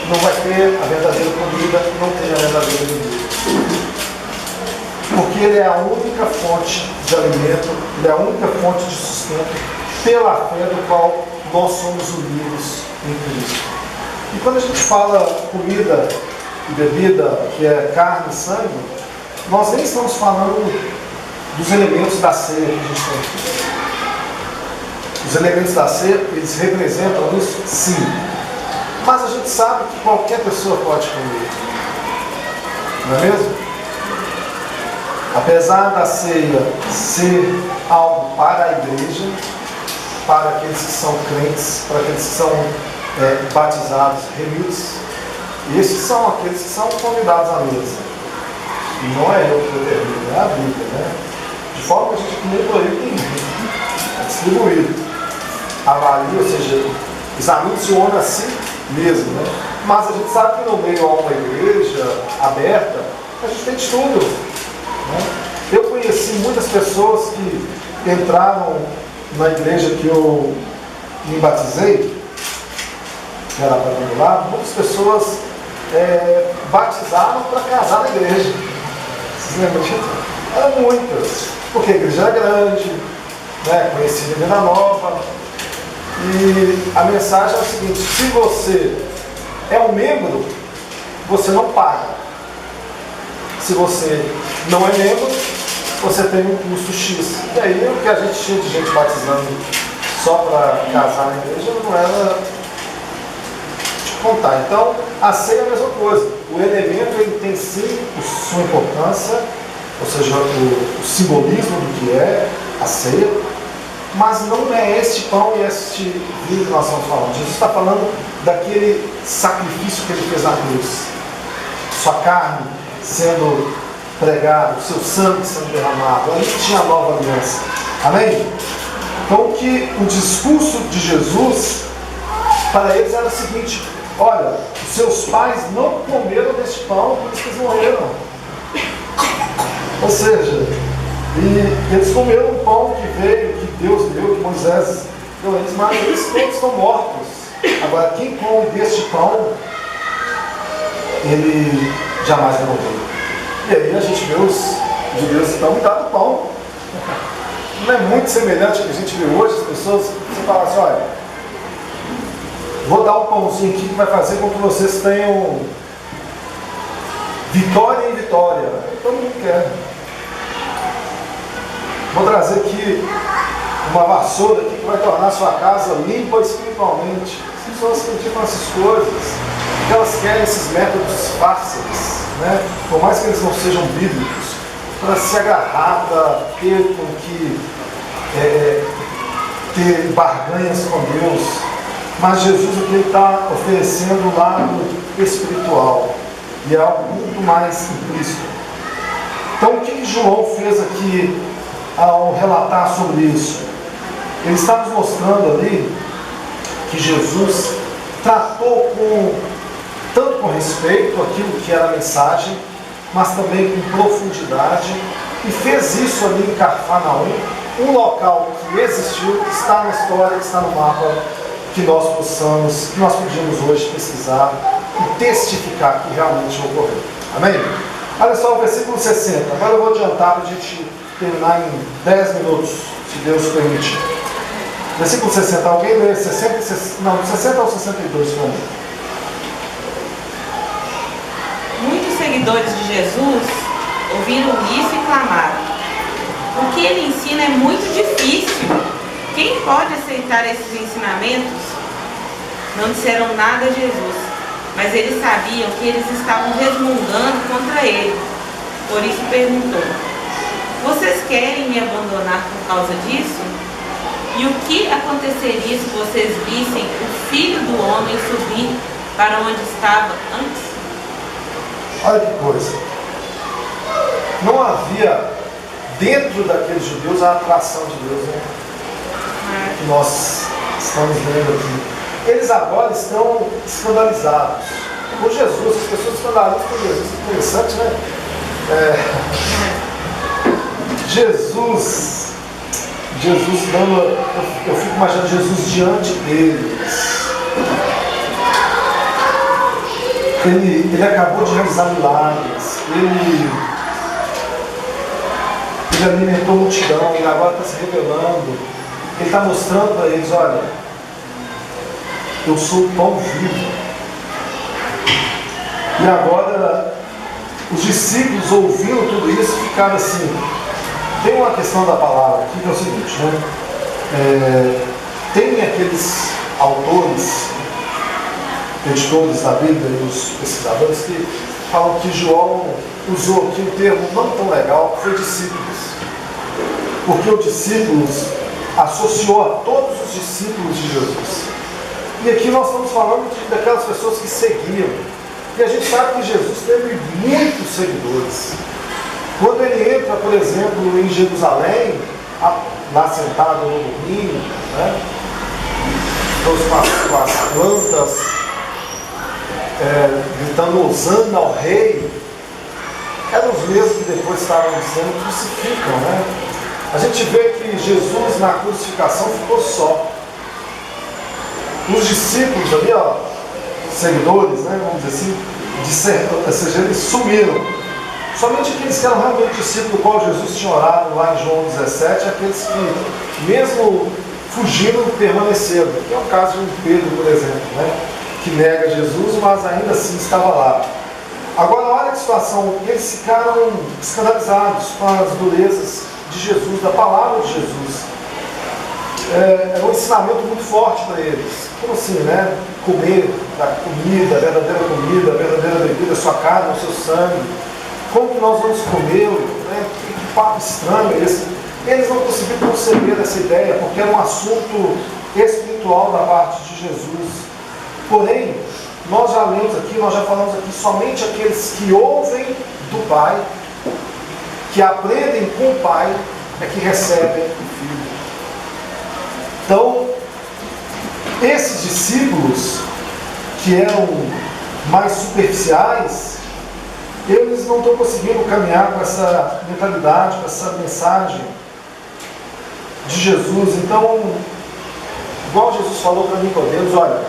não vai ter a verdadeira comida, não tem a verdadeira bebida. Porque ele é a única fonte de alimento, ele é a única fonte de sustento, pela fé do qual nós somos unidos em Cristo. E quando a gente fala comida e bebida, que é carne e sangue, nós nem estamos falando dos elementos da ceia que a gente tem aqui. Os elementos da ceia, eles representam isso? Sim. Mas a gente sabe que qualquer pessoa pode comer. Não é mesmo? Apesar da ceia ser algo para a igreja, para aqueles que são crentes, para aqueles que são batizados, remidos, esses são aqueles que são convidados à mesa. E não é eu que determino, é a Bíblia, né? De forma que a gente nem proíbe, é distribuído. Avalia, ou seja, examine-se o homem a si mesmo, né? Mas a gente sabe que no meio a uma igreja aberta, a gente tem de tudo, né? Eu conheci muitas pessoas que entraram na igreja que eu me batizei, que era para do lado, muitas pessoas batizaram para casar na igreja. Vocês lembram disso? Eram muitas, porque a igreja era grande, né, conhecida em Vida Nova. E a mensagem é a seguinte: se você é um membro, você não paga. Se você não é membro, você tem um custo X. E aí o que a gente tinha de gente batizando só para casar na igreja não era de contar. Então a ceia é a mesma coisa. O elemento ele tem sim sua importância, ou seja, o simbolismo do que é a ceia, mas não é este pão e este vinho que nós estamos falando. Jesus está falando daquele sacrifício que ele fez na cruz. Sua carne sendo pregada, o seu sangue sendo derramado. Ali tinha a nova aliança. Amém? Então o discurso de Jesus para eles era o seguinte: olha, os seus pais não comeram deste pão, por isso que eles morreram. Ou seja, e eles comeram um pão que veio, que Deus deu, que Moisés deu a eles, mas eles todos estão mortos. Agora, quem come deste pão, ele jamais vai morrer. E aí a gente vê os judeus então, me dá do pão. Não é muito semelhante ao que a gente vê hoje, as pessoas, você fala assim: olha, vou dar um pãozinho aqui que vai fazer com que vocês tenham vitória em vitória. Todo mundo quer. Vou trazer aqui uma vassoura aqui que vai tornar a sua casa limpa espiritualmente. As pessoas acreditam nessas coisas, porque elas querem esses métodos fáceis, né? Por mais que eles não sejam bíblicos, para se agarrar, para ter com que ter barganhas com Deus. Mas Jesus, o que ele está oferecendo o lado espiritual, e é algo muito mais implícito. Então o que João fez aqui ao relatar sobre isso? Ele está nos mostrando ali que Jesus tratou tanto com respeito aquilo que era a mensagem, mas também com profundidade, e fez isso ali em Cafarnaum, um local que existiu, que está na história, que está no mapa, que nós podíamos hoje pesquisar e testificar que realmente ocorreu. Amém? Olha só o versículo 60. Agora eu vou adiantar para a gente terminar em 10 minutos, se Deus permitir. Versículo 60. Alguém lê 60 ou 62 para mim? Muitos seguidores de Jesus ouviram isso e clamaram: o que ele ensina é muito difícil. Quem pode aceitar esses ensinamentos? Não disseram nada a Jesus, mas eles sabiam que eles estavam resmungando contra ele. Por isso perguntou: vocês querem me abandonar por causa disso? E o que aconteceria se vocês vissem o Filho do Homem subir para onde estava antes? Olha que coisa. Não havia dentro daqueles judeus a atração de Deus, né? Que nós estamos vendo aqui. Eles agora estão escandalizados com Jesus. As pessoas escandalizam com Jesus. Interessante, né? Jesus dando, eu fico imaginando Jesus diante deles. Ele acabou de realizar milagres, ele alimentou a multidão, ele agora está se revelando, ele está mostrando para eles, olha, eu sou o pão vivo. E agora os discípulos ouvindo tudo isso ficaram assim. Tem uma questão da palavra aqui que é o seguinte, né? Tem aqueles autores, editores da Bíblia e os pesquisadores que falam que João usou aqui um termo não tão legal, que foi discípulos. Porque o discípulos associou a todos os discípulos de Jesus. E aqui nós estamos falando daquelas pessoas que seguiam. E a gente sabe que Jesus teve muitos seguidores. Quando ele entra, por exemplo, em Jerusalém, lá sentado no domingo, né, com as plantas, gritando Hosana ao rei, eram os mesmos que depois estavam dizendo crucificam, né? A gente vê que Jesus na crucificação ficou só. Os discípulos ali, ó, seguidores, né, vamos dizer assim, ou seja, eles sumiram. Somente aqueles que eram realmente discípulos do qual Jesus tinha orado lá em João 17, aqueles que, mesmo fugindo, permaneceram. Que é o caso de Pedro, por exemplo, né, que nega Jesus, mas ainda assim estava lá. Agora, olha que situação, eles ficaram escandalizados com as durezas de Jesus, da palavra de Jesus. É um ensinamento muito forte para eles. Como assim, né? Comer da comida, a verdadeira bebida, a sua carne, o seu sangue. Como que nós vamos comer? Né? Que papo estranho é esse? Eles não conseguiram conceber essa ideia, porque era um assunto espiritual da parte de Jesus. Porém, nós já lemos aqui, nós já falamos aqui, somente aqueles que ouvem do Pai, que aprendem com o Pai, é que recebem o Filho. Então, esses discípulos que eram mais superficiais, eles não estão conseguindo caminhar com essa mentalidade, com essa mensagem de Jesus. Então, igual Jesus falou para Nicodemos, olha,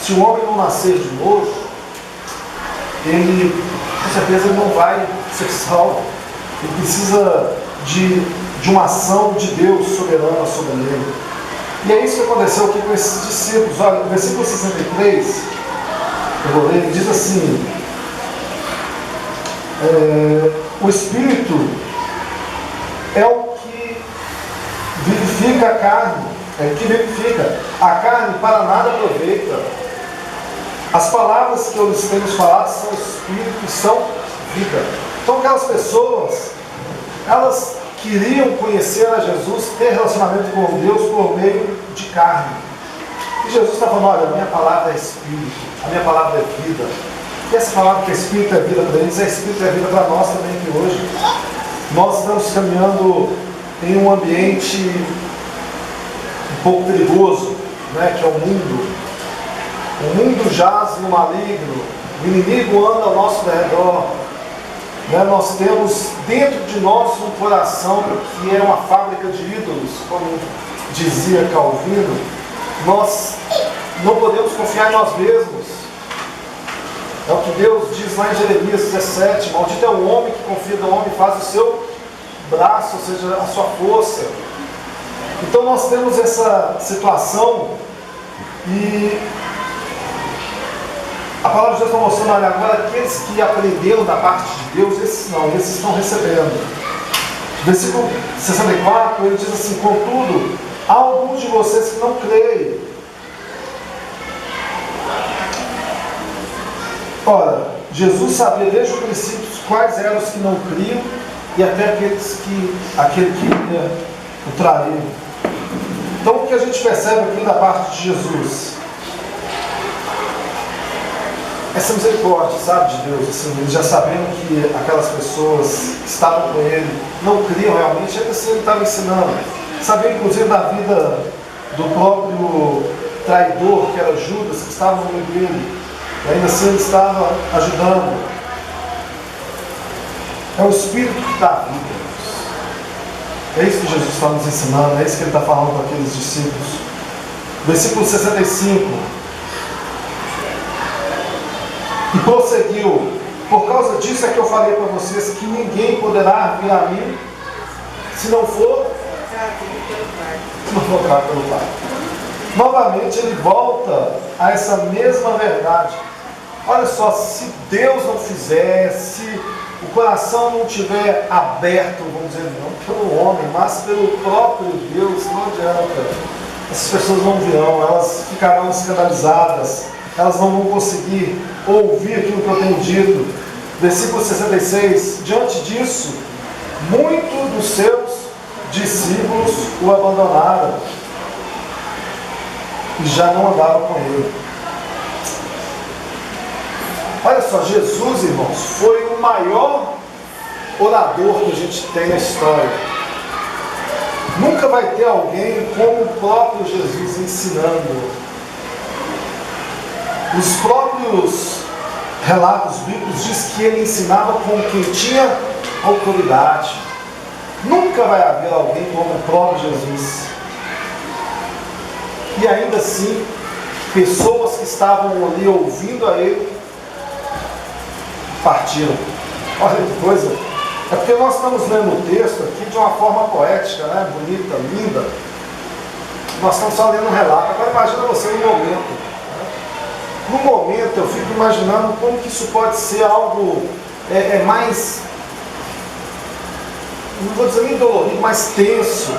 se o homem não nascer de novo, ele, com certeza, ele não vai ser salvo. Ele precisa de uma ação de Deus soberana sobre ele. E é isso que aconteceu aqui com esses discípulos. Olha, no versículo 63, eu vou ler, ele diz assim: o Espírito é o que vivifica a carne, a carne para nada aproveita. As palavras que eu lhes tenho falado são Espírito e são vida. Então aquelas pessoas, elas queriam conhecer a Jesus, ter relacionamento com Deus por meio de carne. E Jesus está falando, olha, a minha palavra é Espírito, a minha palavra é vida. E essa palavra que é Espírito é vida para eles, é Espírito é vida para nós também, que hoje nós estamos caminhando em um ambiente um pouco perigoso, né, que é o mundo. O mundo jaz no maligno, o inimigo anda ao nosso redor. Nós temos dentro de nós um coração que é uma fábrica de ídolos, como dizia Calvino. Nós não podemos confiar em nós mesmos. É o que Deus diz lá em Jeremias 17: maldito é o homem que confia no homem e faz o seu braço, ou seja, a sua força. Então nós temos essa situação e a palavra de Deus está mostrando, olha, agora aqueles que aprenderam da parte de Deus, esses não, esses estão recebendo. Versículo 64, ele diz assim: contudo, há alguns de vocês que não creem. Ora, Jesus sabia desde o princípio quais eram os que não criam e até aquele que ia o trair. Então o que a gente percebe aqui da parte de Jesus? Essa misericórdia, sabe, de Deus, assim, ele já sabendo que aquelas pessoas que estavam com ele não criam realmente, ainda assim ele estava ensinando. Sabia inclusive da vida do próprio traidor, que era Judas, que estava no meio dele. E ainda assim ele estava ajudando. É o Espírito que dá vida. É isso que Jesus está nos ensinando, é isso que Ele está falando para aqueles discípulos. Versículo 65. E prosseguiu: por causa disso é que eu falei para vocês que ninguém poderá vir a mim se não for trago pelo Pai. Novamente ele volta a essa mesma verdade. Olha só, se Deus não fizer, se o coração não estiver aberto, vamos dizer, não pelo homem, mas pelo próprio Deus, não adianta. Essas pessoas não virão, elas ficarão escandalizadas, elas não vão conseguir ouvir aquilo que eu tenho dito. Versículo 66, diante disso, muitos dos seus discípulos o abandonaram e já não andavam com ele. Olha só, Jesus, irmãos, foi o maior orador que a gente tem na história. Nunca vai ter alguém como o próprio Jesus ensinando. Os próprios relatos bíblicos diz que ele ensinava como quem tinha autoridade. Nunca vai haver alguém como o próprio Jesus. E ainda assim, pessoas que estavam ali ouvindo a ele partiram. Olha que coisa. É porque nós estamos lendo o texto aqui de uma forma poética, né? Bonita, linda. Nós estamos só lendo um relato. Agora imagina você no momento. No momento eu fico imaginando como que isso pode ser algo mais, não vou dizer nem dolorido, mais tenso.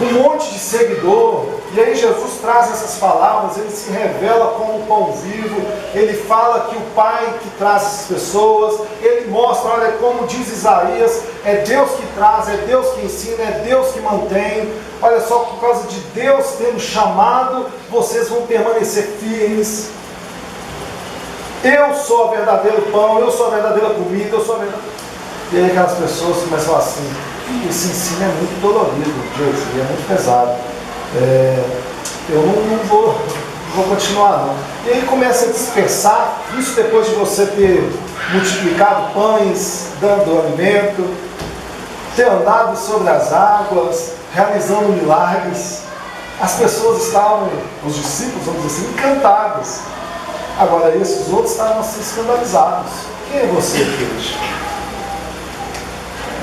Um monte de seguidor. E aí Jesus traz essas palavras, ele se revela como o pão vivo, ele fala que o Pai que traz essas pessoas, ele mostra, olha, como diz Isaías, é Deus que traz, é Deus que ensina, é Deus que mantém. Olha só, por causa de Deus tendo chamado, vocês vão permanecer firmes. Eu sou o verdadeiro pão, eu sou a verdadeira comida, eu sou a verdadeira... E aí aquelas pessoas começam assim, esse ensino é muito dolorido, Deus, e é muito pesado. Eu não vou continuar não. E aí começa a dispersar, isso depois de você ter multiplicado pães, dando alimento, ter andado sobre as águas, realizando milagres. As pessoas estavam, os discípulos, vamos dizer assim, encantados. Agora esses outros estavam assim escandalizados. Quem é você aqui hoje?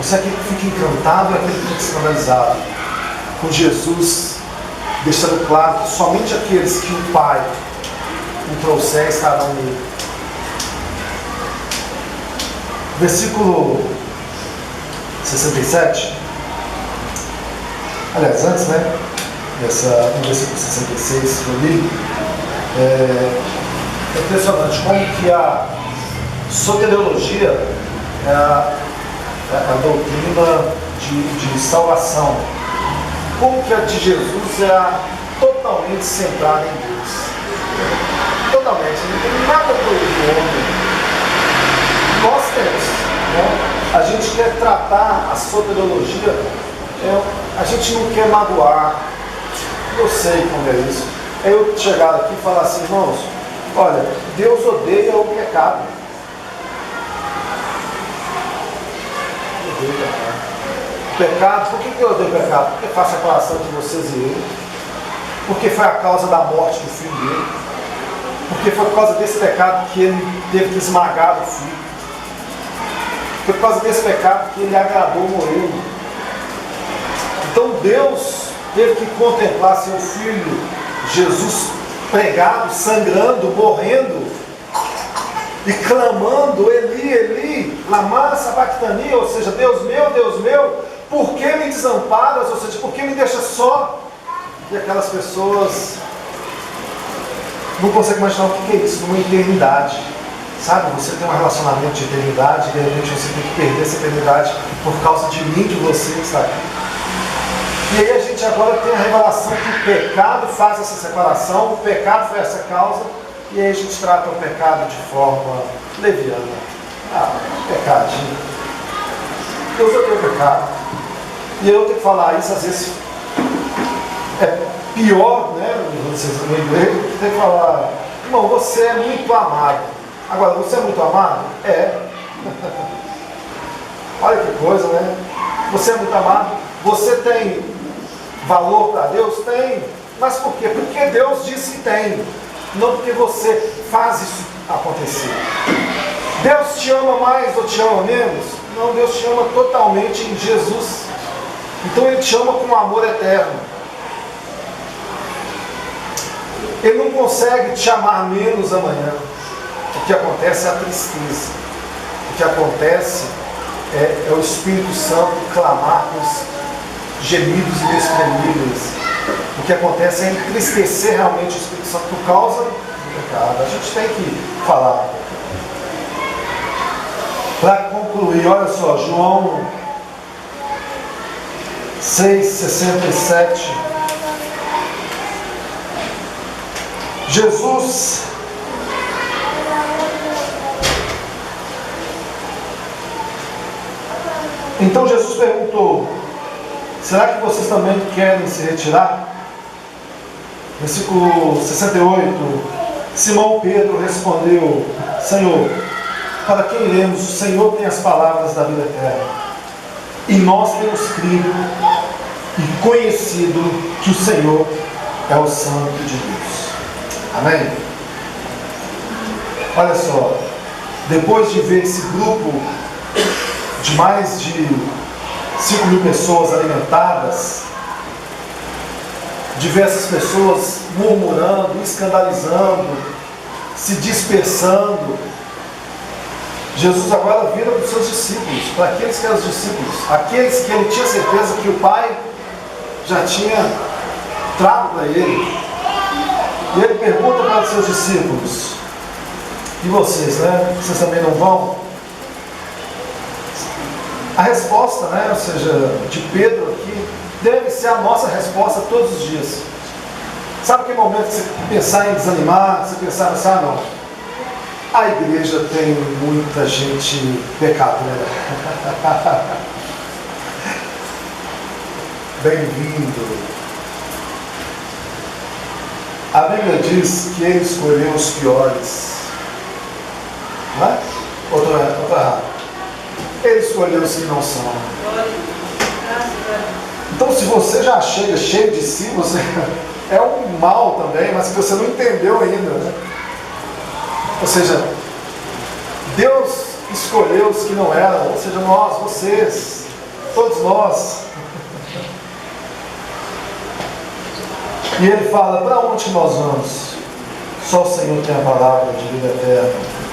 Você aqui que fica encantado é aquele que fica escandalizado. Com Jesus deixando claro que somente aqueles que o Pai o trouxer estarão nele. Versículo 67. Aliás, antes, né? No versículo 66 que eu li, é impressionante como que a soteriologia é a doutrina de salvação. Como que a de Jesus é totalmente centrada em Deus. Totalmente, não tem nada do homem. Nós temos, né? A gente quer tratar a soteriologia, a gente não quer magoar. Eu sei como é isso. É eu chegar aqui e falar assim, irmãos, olha, Deus odeia o pecado. Odeia o pecado. Pecado, por que eu odeio o pecado? Porque faz a separação entre vocês e ele. Porque foi a causa da morte do filho dele. Porque foi por causa desse pecado que ele teve que esmagar o filho. Foi por causa desse pecado que ele agradou morreu. Então Deus teve que contemplar seu filho Jesus pregado, sangrando, morrendo e clamando, Eli, Eli, lama sabachthani, ou seja, Deus meu, por que me desamparas? Ou seja, por que me deixa só? E aquelas pessoas não conseguem imaginar o que é isso, numa eternidade. Sabe, você tem um relacionamento de eternidade e de repente você tem que perder essa eternidade por causa de mim, de você que está aqui. E aí a gente agora tem a revelação que o pecado faz essa separação, o pecado foi essa causa, e aí a gente trata o pecado de forma leviana. Pecadinho. Deus odeia o pecado. E eu tenho que falar isso, às vezes é pior, né? Vocês no inglês, tem que falar, irmão, você é muito amado. Agora, você é muito amado? É. Olha que coisa, né? Você é muito amado. Você tem valor para Deus? Tem. Mas por quê? Porque Deus disse que tem. Não porque você faz isso acontecer. Deus te ama mais ou te ama menos? Não, Deus te ama totalmente em Jesus. Então Ele te ama com um amor eterno. Ele não consegue te amar menos amanhã. O que acontece é a tristeza. O que acontece é o Espírito Santo clamar com os gemidos inexprimíveis. O que acontece é entristecer realmente o Espírito Santo por causa do pecado. A gente tem que falar. Para concluir, olha só, João 6,67. Jesus Então Jesus perguntou: será que vocês também querem se retirar? Versículo 68. Simão Pedro respondeu: Senhor, para quem iremos? O Senhor tem as palavras da vida eterna. E nós temos crido e conhecido que o Senhor é o Santo de Deus. Amém? Olha só, depois de ver esse grupo de mais de 5.000 pessoas alimentadas, de ver essas pessoas murmurando, escandalizando, se dispersando, Jesus agora vira para os seus discípulos, para aqueles que eram os discípulos, aqueles que ele tinha certeza que o Pai já tinha trago para ele. E ele pergunta para os seus discípulos: e vocês, né? Vocês também não vão? A resposta, né, ou seja, de Pedro aqui, deve ser a nossa resposta todos os dias. Sabe aquele momento que você pensar em desanimar, você pensar assim, não, a igreja tem muita gente pecadora. Bem-vindo. A Bíblia diz que ele escolheu os piores. Não é? Outra errado. Ele escolheu os que não são. Então, se você já chega cheio de si, você é um mal também, mas que você não entendeu ainda, né? Ou seja, Deus escolheu os que não eram, ou seja, nós, vocês, todos nós. E ele fala: para onde nós vamos? Só o Senhor tem a palavra de vida eterna.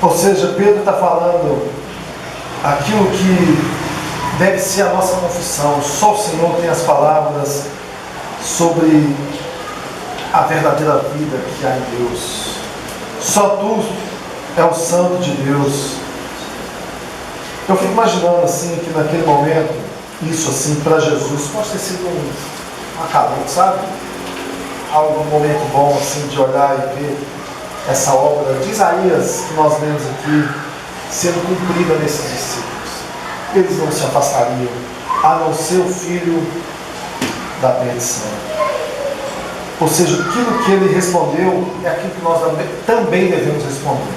Ou seja, Pedro está falando aquilo que deve ser a nossa confissão. Só o Senhor tem as palavras sobre a verdadeira vida que há em Deus. Só Tu é o Santo de Deus. Eu fico imaginando assim, que naquele momento, isso assim, para Jesus, pode ter sido um acalento, sabe? Algum momento bom assim, de olhar e ver essa obra de Isaías que nós lemos aqui sendo cumprida nesses discípulos. Eles não se afastariam, a não ser o filho da perdição. Ou seja, aquilo que ele respondeu é aquilo que nós também devemos responder.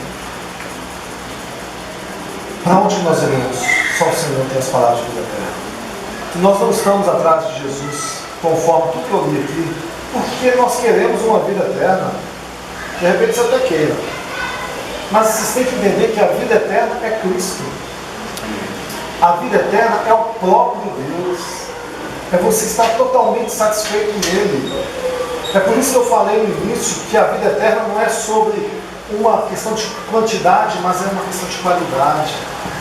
Para onde nós iremos? Só o Senhor tem as palavras de vida eterna. E nós não estamos atrás de Jesus, conforme tudo que eu li aqui, porque nós queremos uma vida eterna. De repente você até queira. Mas vocês têm que entender que a vida eterna é Cristo. A vida eterna é o próprio Deus. É você estar totalmente satisfeito nele. É por isso que eu falei no início que a vida eterna não é sobre uma questão de quantidade, mas é uma questão de qualidade.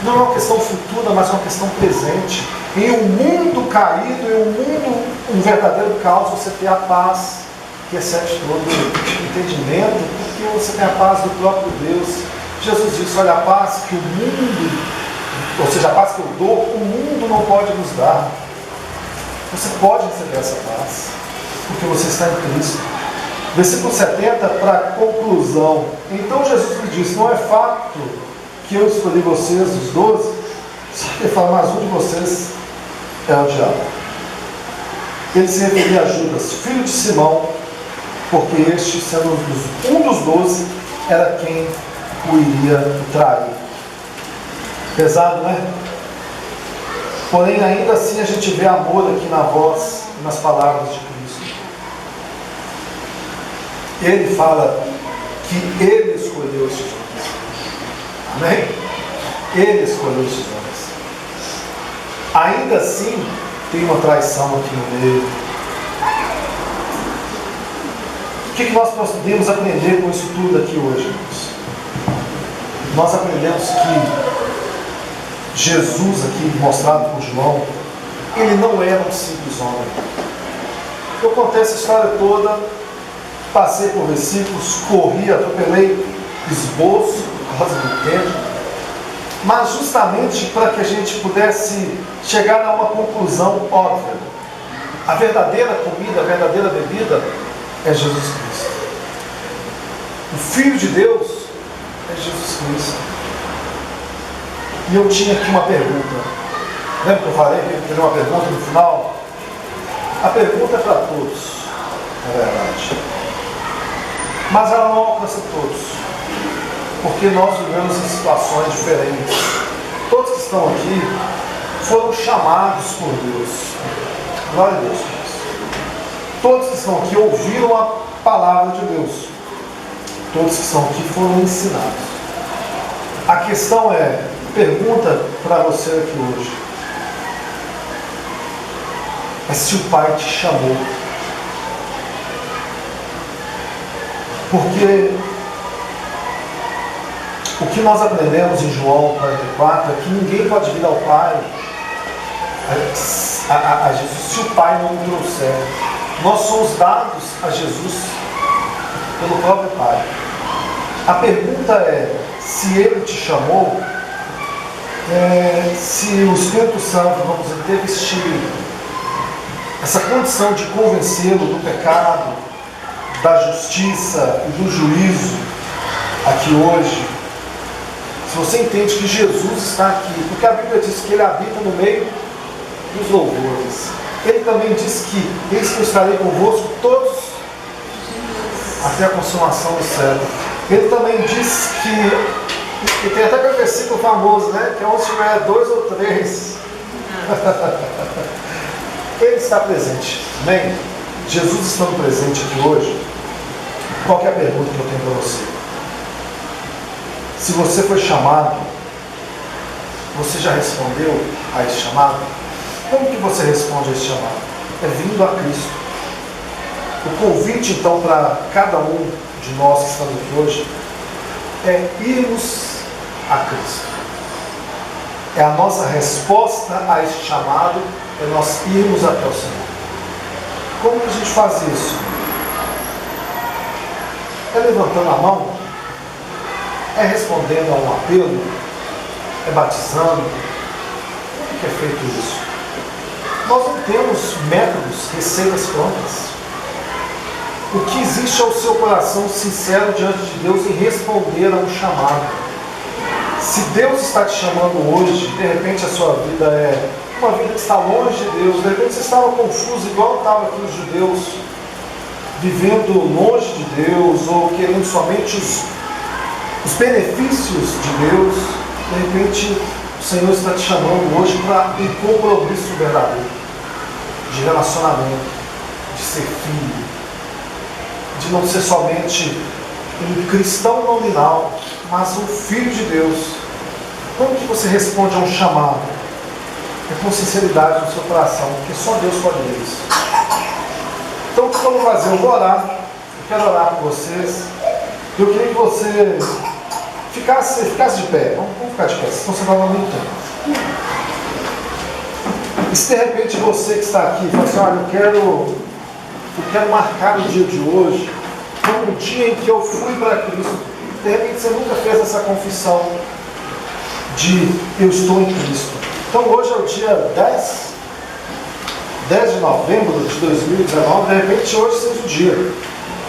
Não é uma questão futura, mas é uma questão presente. Em um mundo caído, em um mundo, um verdadeiro caos, você tem a paz que excede todo entendimento, porque você tem a paz do próprio Deus. Jesus disse: olha, a paz que o mundo, ou seja, a paz que eu dou, o mundo não pode nos dar. Você pode receber essa paz, porque você está em Cristo. Versículo 70, para conclusão. Então Jesus lhe disse: não é fato que eu escolhi vocês, os 12, ele fala, mas um de vocês é o diabo. Ele se referia a Judas, filho de Simão, porque este, sendo um dos 12, era quem o iria trair. Pesado, né? Porém, ainda assim a gente vê amor aqui na voz e nas palavras de Cristo. Ele fala que Ele escolheu esses homens. Amém? Ele escolheu esses homens. Ainda assim, tem uma traição aqui no meio. O que nós podemos aprender com isso tudo aqui hoje, irmãos? Nós aprendemos que Jesus aqui, mostrado por João, ele não era um simples homem. Eu contei essa história toda, passei por versículos, corri, atropelei esboço por causa do tempo, mas justamente para que a gente pudesse chegar a uma conclusão óbvia. A verdadeira comida, a verdadeira bebida é Jesus Cristo. O Filho de Deus é Jesus Cristo. E eu tinha aqui uma pergunta. Lembra que eu falei que eu teria uma pergunta no final? A pergunta é para todos, na verdade. Mas ela não alcança todos. Porque nós vivemos em situações diferentes. Todos que estão aqui foram chamados por Deus. Glória a Deus. Todos que estão aqui ouviram a palavra de Deus. Todos que estão aqui foram ensinados. A questão é, pergunta para você aqui hoje, é se o Pai te chamou. Porque o que nós aprendemos em João 44 é que ninguém pode vir ao Pai a Jesus se o Pai não o trouxer. Nós somos dados a Jesus pelo próprio Pai. A pergunta é, se Ele te chamou, se o Espírito Santo, vamos dizer, teve essa condição de convencê-lo do pecado, da justiça e do juízo aqui hoje. Se você entende que Jesus está aqui, porque a Bíblia diz que Ele habita no meio dos louvores. Ele também diz que eis que eu estarei convosco todos até a consumação do céu. Ele também diz que tem até aquele versículo famoso, né? Que é onde tiver 2 ou 3. Ele está presente. Amém? Jesus estando presente aqui hoje. Qual que é a pergunta que eu tenho para você? Se você foi chamado, você já respondeu a esse chamado? Como que você responde a esse chamado? É vindo a Cristo. O convite então para cada um de nós que estamos aqui hoje é irmos a Cristo. É a nossa resposta a esse chamado, é nós irmos até o Senhor. Como que a gente faz isso? É levantando a mão? É respondendo a um apelo? É batizando? Como que é feito isso? Nós não temos métodos, receitas prontas. O que existe é o seu coração sincero diante de Deus em responder a um chamado. Se Deus está te chamando hoje, de repente a sua vida é uma vida que está longe de Deus, de repente você estava confuso, igual estavam aqui os judeus, vivendo longe de Deus, ou querendo somente os benefícios de Deus. De repente o Senhor está te chamando hoje para um compromisso verdadeiro, de relacionamento, de ser filho, de não ser somente um cristão nominal, mas um filho de Deus. Como que você responde a um chamado? É com sinceridade no seu coração, porque só Deus pode ver isso. Então o que eu vou fazer? Eu vou orar. Eu quero orar por vocês. Eu queria que você ficasse de pé. Vamos ficar de pé, senão você vai dar muito tempo. E se de repente você que está aqui fala assim, olha, eu quero marcar o dia de hoje como um dia em que eu fui para Cristo. De repente você nunca fez essa confissão de eu estou em Cristo. Então hoje é o dia 10 de novembro de 2019, de repente hoje seja o dia.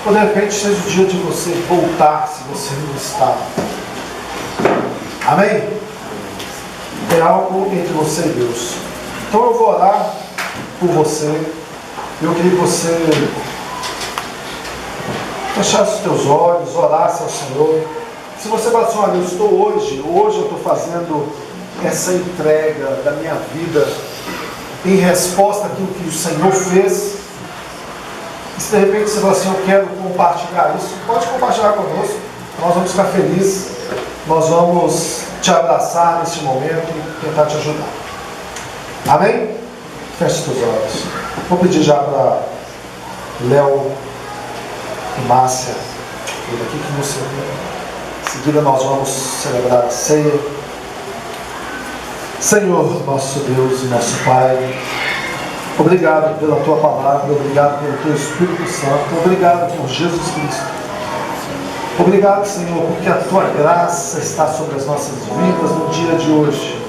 Ou de repente seja o dia de você voltar, se você não está. Amém? É algo entre você e Deus. Então eu vou orar por você. Eu queria que você fechasse os teus olhos, orasse ao Senhor. Se você fala assim, olha, eu estou hoje eu estou fazendo essa entrega da minha vida em resposta àquilo que o Senhor fez. E se de repente você fala assim, eu quero compartilhar isso, pode compartilhar conosco. Nós vamos ficar felizes, nós vamos te abraçar neste momento e tentar te ajudar. Amém? Feche seus olhos. Vou pedir já para Léo e Márcia vir aqui que você. Em seguida nós vamos celebrar a ceia. Senhor, nosso Deus e nosso Pai, obrigado pela Tua palavra, obrigado pelo Teu Espírito Santo, obrigado por Jesus Cristo. Obrigado, Senhor, porque a Tua graça está sobre as nossas vidas no dia de hoje.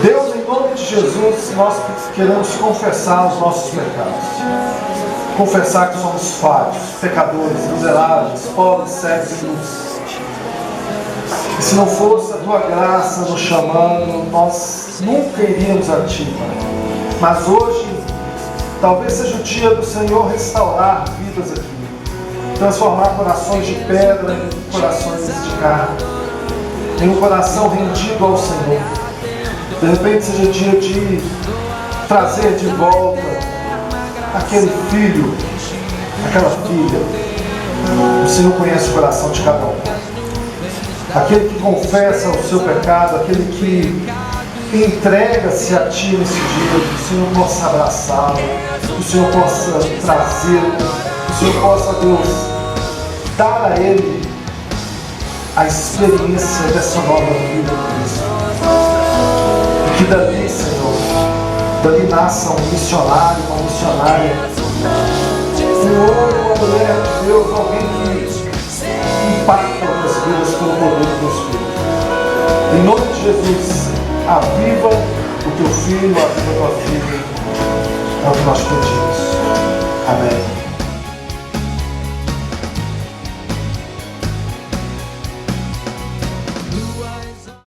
Deus, em nome de Jesus, nós queremos confessar os nossos pecados. Confessar que somos falhos, pecadores, miseráveis, pobres, cegos e nus. E se não fosse a Tua graça nos chamando, nós nunca iríamos a Ti, Pai. Mas hoje, talvez seja o dia do Senhor restaurar vidas aqui. Transformar corações de pedra em corações de carne. Em um coração rendido ao Senhor. De repente seja dia de trazer de volta aquele filho, aquela filha. O Senhor conhece o coração de cada um. Aquele que confessa o seu pecado, aquele que entrega-se a Ti nesse dia, que o Senhor possa abraçá-lo, que o Senhor possa trazê-lo, que o Senhor possa, Deus, dar a ele a experiência dessa nova vida em Cristo. E que dali, Senhor, dali nasça um missionário, uma missionária, um homem, uma mulher de Deus, alguém que impacta outras vidas pelo poder do Teu Espírito. Em nome de Jesus, aviva o Teu Filho, aviva a Tua filha. É o que nós pedimos. Amém.